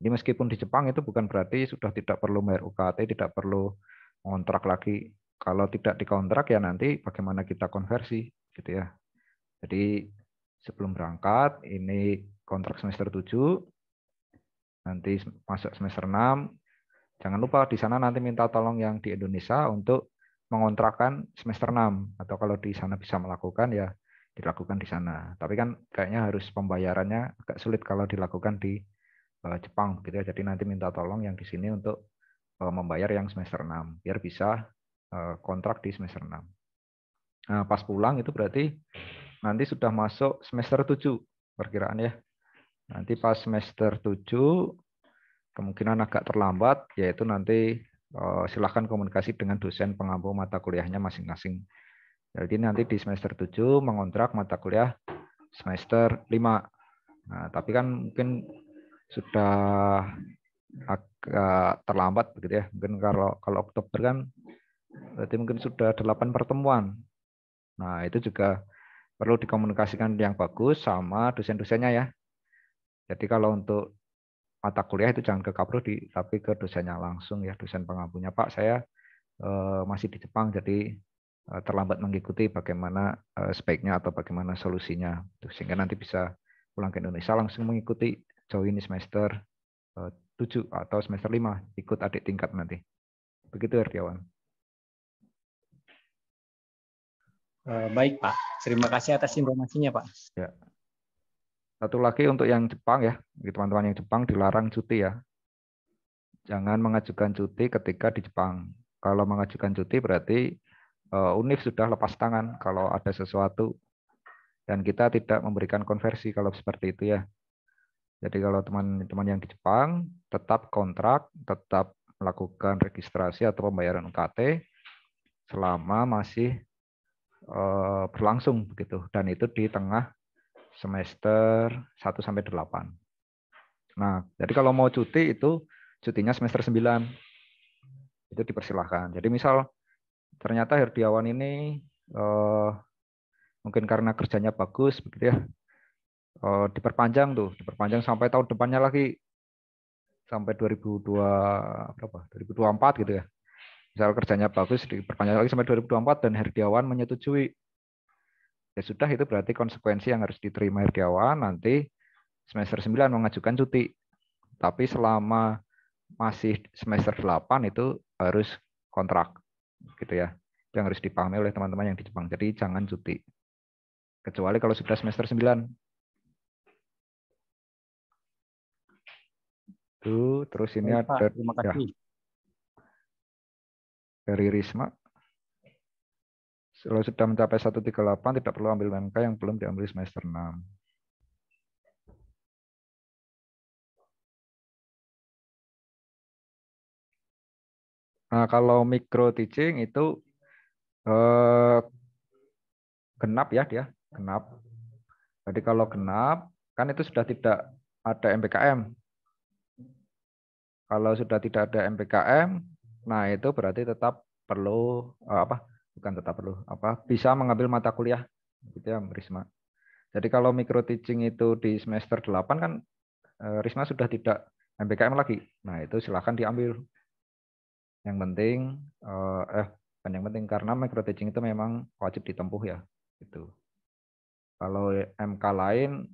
Jadi meskipun di Jepang itu bukan berarti sudah tidak perlu bayar UKT, tidak perlu mengontrak lagi. Kalau tidak dikontrak ya nanti bagaimana kita konversi gitu ya. Jadi sebelum berangkat ini kontrak semester 7, nanti masuk semester 6, jangan lupa di sana nanti minta tolong yang di Indonesia untuk mengontrakkan semester 6. Atau kalau di sana bisa melakukan ya dilakukan di sana. Tapi kan kayaknya harus pembayarannya agak sulit kalau dilakukan di Jepang gitu ya. Jadi nanti minta tolong yang di sini untuk membayar yang semester 6 biar bisa kontrak di semester 6. Nah, pas pulang itu berarti nanti sudah masuk semester 7 perkiraan ya. Nanti pas semester 7 kemungkinan agak terlambat, yaitu nanti silahkan komunikasi dengan dosen pengampu mata kuliahnya masing-masing. Jadi nanti di semester 7 mengontrak mata kuliah semester 5. Nah, tapi kan mungkin sudah agak terlambat begitu ya. Mungkin kalau Oktober kan berarti mungkin sudah 8 pertemuan. Nah, itu juga perlu dikomunikasikan yang bagus sama dosen-dosennya ya. Jadi kalau untuk mata kuliah itu jangan ke kaprodi, tapi ke dosennya langsung ya, dosen pengampunya. Pak, saya masih di Jepang, jadi terlambat mengikuti bagaimana sebaiknya atau bagaimana solusinya. Sehingga nanti bisa pulang ke Indonesia langsung mengikuti join semester 7 atau semester 5, ikut adik tingkat nanti. Begitu Herdiawan. Baik Pak, terima kasih atas informasinya Pak. Ya. Satu lagi untuk yang Jepang ya, teman-teman yang Jepang dilarang cuti ya. Jangan mengajukan cuti ketika di Jepang. Kalau mengajukan cuti berarti UNIF sudah lepas tangan kalau ada sesuatu dan kita tidak memberikan konversi kalau seperti itu ya. Jadi kalau teman-teman yang di Jepang tetap kontrak, tetap melakukan registrasi atau pembayaran UKT selama masih berlangsung begitu, dan itu di tengah semester 1 sampai 8. Nah, jadi kalau mau cuti itu cutinya semester 9. Itu dipersilahkan. Jadi misal ternyata Herdiawan ini mungkin karena kerjanya bagus begitu ya, diperpanjang sampai tahun depannya lagi, sampai 2024 gitu ya. Misal kerjanya bagus diperpanjang lagi sampai 2024 dan Herdiawan menyetujui. Ya sudah, itu berarti konsekuensi yang harus diterima Herdiawan, nanti semester 9 mengajukan cuti. Tapi selama masih semester 8 itu harus kontrak gitu ya. Itu yang harus dipahami oleh teman-teman yang di Jepang. Jadi jangan cuti. Kecuali kalau sudah semester 9. Tuh, terus ini Baik, ada Pak, terima kasih. Ya, dari Risma. Kalau sudah mencapai 138 tidak perlu ambil MK yang belum diambil semester 6. Nah, kalau micro teaching itu eh, genap ya dia, genap. Jadi kalau genap kan itu sudah tidak ada MPKM. Kalau sudah tidak ada MPKM, nah itu berarti tetap perlu apa? Bukan tetap perlu, apa? Bisa mengambil mata kuliah gitu ya, Risma. Jadi kalau micro teaching itu di semester 8 kan Risma sudah tidak MPKM lagi. Nah, itu silakan diambil. Yang penting bukan yang penting karena micro teaching itu memang wajib ditempuh ya, gitu. Kalau MK lain,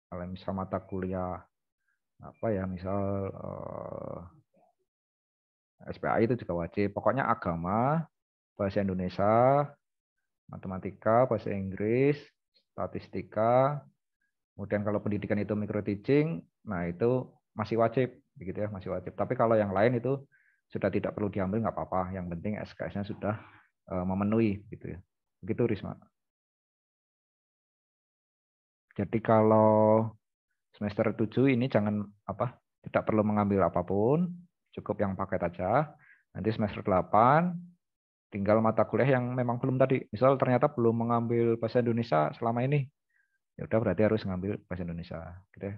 kalau misal mata kuliah apa ya, misal SPAI itu juga wajib. Pokoknya agama, bahasa Indonesia, matematika, bahasa Inggris, statistika, kemudian kalau pendidikan itu micro teaching, nah itu masih wajib, begitu ya, masih wajib. Tapi kalau yang lain itu sudah tidak perlu diambil, nggak apa-apa. Yang penting SKS-nya sudah memenuhi, gitu ya. Begitu, Risma. Jadi kalau semester 7 ini jangan apa, tidak perlu mengambil apapun, cukup yang paket aja. Nanti semester 8 tinggal mata kuliah yang memang belum tadi. Misal ternyata belum mengambil bahasa Indonesia selama ini, ya udah berarti harus ngambil bahasa Indonesia, gitu ya.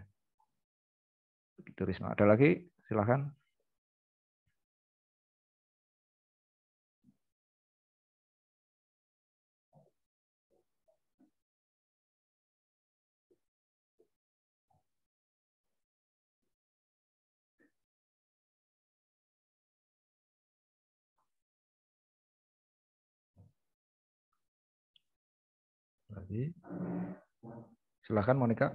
Begitu, Risma. Ada lagi? Silahkan. Lagi. Silahkan, Monica.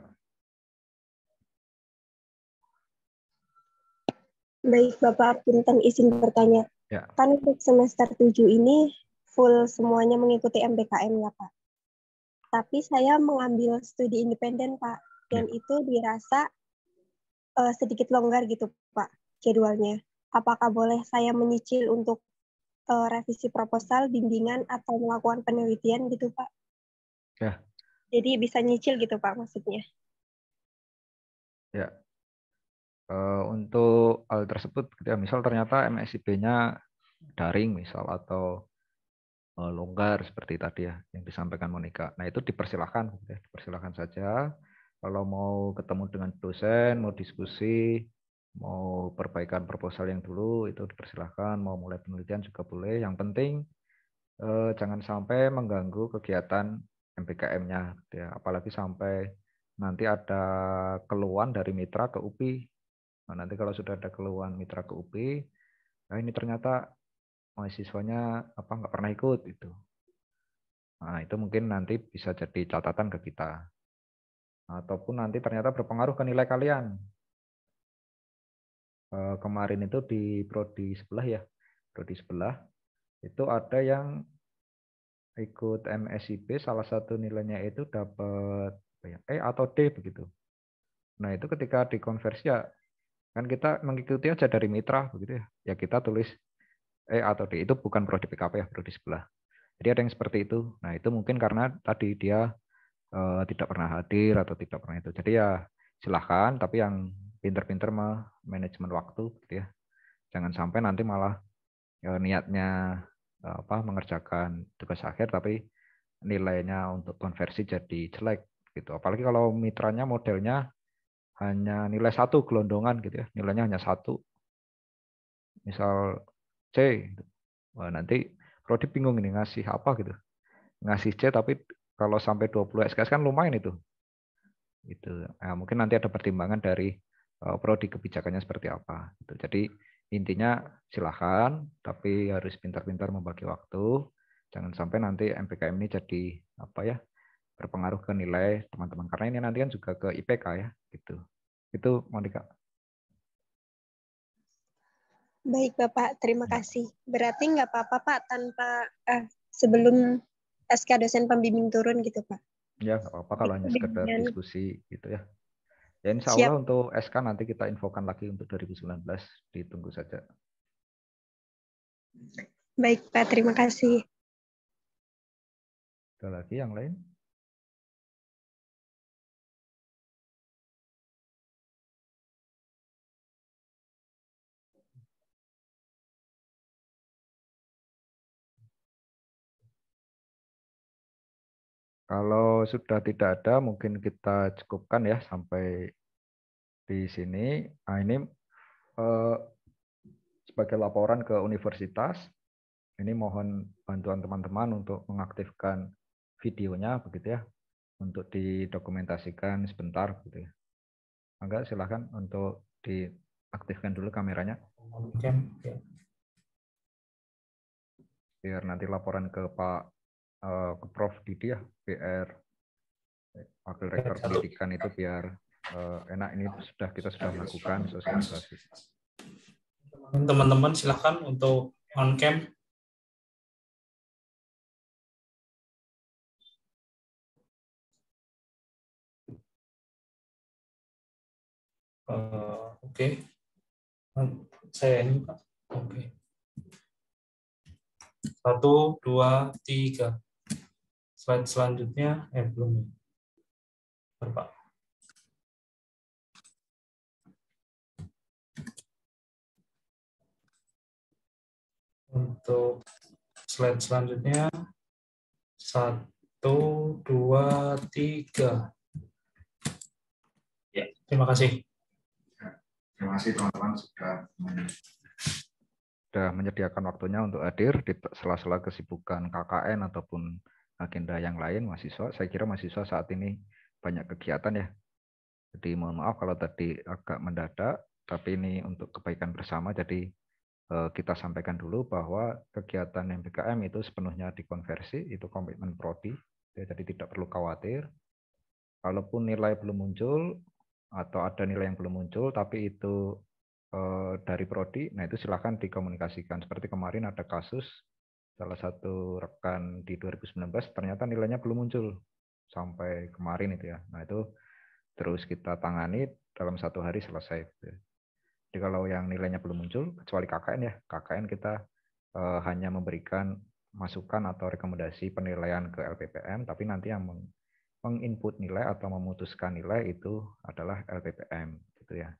Baik, Bapak, punten izin bertanya. Ya. Kan untuk semester 7 ini full semuanya mengikuti MBKM ya, Pak. Tapi saya mengambil studi independen, Pak. Dan Ya. itu dirasa sedikit longgar gitu, Pak, jadwalnya. Apakah boleh saya menyicil untuk revisi proposal, bimbingan, atau melakukan penelitian gitu, Pak? Ya. Jadi bisa nyicil gitu, Pak, maksudnya. Ya. Untuk hal tersebut, gitu ya, misal ternyata MSIP-nya daring misal atau longgar seperti tadi ya yang disampaikan Monica. Nah itu dipersilahkan, gitu ya, dipersilahkan saja. Kalau mau ketemu dengan dosen, mau diskusi, mau perbaikan proposal yang dulu itu dipersilahkan. Mau mulai penelitian juga boleh. Yang penting jangan sampai mengganggu kegiatan MPKM-nya, gitu ya. Apalagi sampai nanti ada keluhan dari mitra ke UPI. Nah, nanti kalau sudah ada keluhan mitra ke UPI, nah ini ternyata mahasiswanya apa nggak pernah ikut itu. Nah, itu mungkin nanti bisa jadi catatan ke kita. Ataupun nanti ternyata berpengaruh ke nilai kalian. Kemarin itu di prodi sebelah ya, prodi sebelah itu ada yang ikut MSIP, salah satu nilainya itu dapat E atau D begitu. Nah itu ketika dikonversi ya kan kita mengikuti aja dari mitra begitu ya. Ya kita tulis E atau D itu bukan prodi PKP ya, prodi sebelah. Jadi ada yang seperti itu. Nah itu mungkin karena tadi dia tidak pernah hadir atau tidak pernah itu. Jadi ya silahkan, tapi yang pinter-pinter manajemen waktu gitu ya. Jangan sampai nanti malah niatnya apa mengerjakan tugas akhir tapi nilainya untuk konversi jadi jelek gitu. Apalagi kalau mitranya modelnya hanya nilai satu gelondongan gitu ya, nilainya hanya satu, misal C. Gitu. Wah, nanti prodi bingung ini ngasih apa gitu, ngasih C tapi kalau sampai 20 SKS kan lumayan itu. Itu nah, mungkin nanti ada pertimbangan dari prodi kebijakannya seperti apa. Gitu. Jadi intinya silahkan, tapi harus pintar-pintar membagi waktu. Jangan sampai nanti MPKM ini jadi apa ya berpengaruh ke nilai teman-teman. Karena ini nanti kan juga ke IPK ya. Gitu. Itu Monica. Baik, Bapak. Terima Ya, kasih. Berarti nggak apa-apa, Pak, tanpa sebelum SK dosen pembimbing turun gitu, Pak. ya nggak apa-apa kalau hanya sekedar Bimbingan. diskusi gitu ya. Ya insya Siap. Allah untuk SK nanti kita infokan lagi untuk 2019. Ditunggu saja. Baik, Pak. Terima kasih. Ada lagi yang lain? Kalau sudah tidak ada, mungkin kita cukupkan ya sampai di sini. Nah, ini sebagai laporan ke universitas. Ini mohon bantuan teman-teman untuk mengaktifkan videonya, begitu ya, untuk didokumentasikan sebentar, gitu ya. Mangga silakan untuk diaktifkan dulu kameranya. Oke, ya. Biar nanti laporan ke Pak ke Prof Didi ya, PR Wakil Rektor Pendidikan itu biar enak. Ini kita sudah melakukan sosialisasi. Teman-teman silakan untuk on cam. Oke. Saya ini Pak. Oke. 1, 2, 3. Slide selanjutnya belum. Pak. Untuk slide selanjutnya 1, 2, 3. Ya, terima kasih. Terima kasih teman-teman sudah menyediakan waktunya untuk hadir di sela-sela kesibukan KKN ataupun agenda yang lain mahasiswa. Saya kira mahasiswa saat ini banyak kegiatan ya. Jadi mohon maaf kalau tadi agak mendadak, tapi ini untuk kebaikan bersama. Jadi kita sampaikan dulu bahwa kegiatan MBKM itu sepenuhnya dikonversi, itu komitmen prodi. Jadi tidak perlu khawatir. Kalaupun nilai belum muncul atau ada nilai yang belum muncul, tapi itu dari prodi, nah itu silakan dikomunikasikan. Seperti kemarin ada kasus salah satu rekan di 2019 ternyata nilainya belum muncul sampai kemarin itu ya. Nah itu terus kita tangani dalam 1 hari selesai. Jadi kalau yang nilainya belum muncul, kecuali KKN ya, KKN kita hanya memberikan masukan atau rekomendasi penilaian ke LPPM, tapi nanti yang menginput nilai atau memutuskan nilai itu adalah LPPM, gitu ya.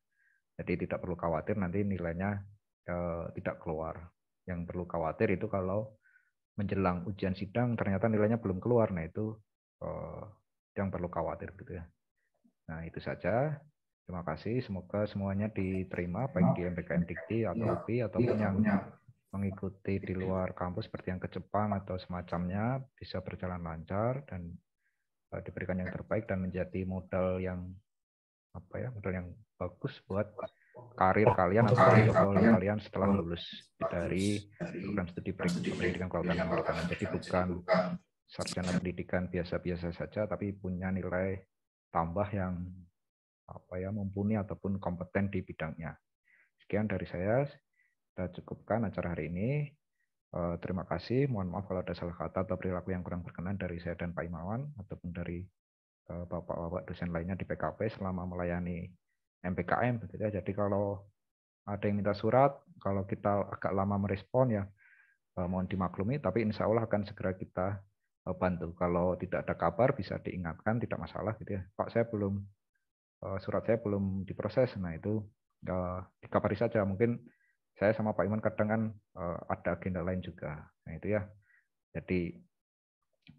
Jadi tidak perlu khawatir nanti nilainya tidak keluar. Yang perlu khawatir itu kalau menjelang ujian sidang ternyata nilainya belum keluar. Nah itu yang perlu khawatir gitu ya. Nah itu saja. Terima kasih. Semoga semuanya diterima baik di MBKM Dikti atau UPI ataupun yang mengikuti di luar kampus seperti yang ke Jepang atau semacamnya bisa berjalan lancar dan diberikan yang terbaik dan menjadi modal yang modal yang bagus buat karir kalian atau portofolio kalian setelah lulus dari program studi pendidikan kelautan dan perikanan. Jadi bukan sarjana pendidikan biasa-biasa saja, tapi punya nilai tambah yang mumpuni ataupun kompeten di bidangnya. Sekian dari saya. Kita cukupkan acara hari ini. Terima kasih. Mohon maaf kalau ada salah kata atau perilaku yang kurang berkenan dari saya dan Pak Imawan ataupun dari bapak-bapak dosen lainnya di PKP selama melayani MBKM. Jadi kalau ada yang minta surat, kalau kita agak lama merespon ya mohon dimaklumi, tapi insya Allah akan segera kita bantu. Kalau tidak ada kabar bisa diingatkan, tidak masalah gitu ya. Pak, surat saya belum diproses. Nah itu dikabari saja. Mungkin saya sama Pak Iman kadang kan ada agenda lain juga. Nah itu ya. Jadi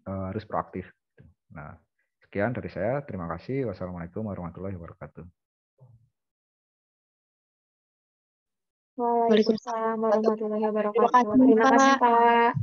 harus proaktif. Nah sekian dari saya. Terima kasih. Wassalamualaikum warahmatullahi wabarakatuh. Waalaikumsalam warahmatullahi wabarakatuh. Terima kasih Pak.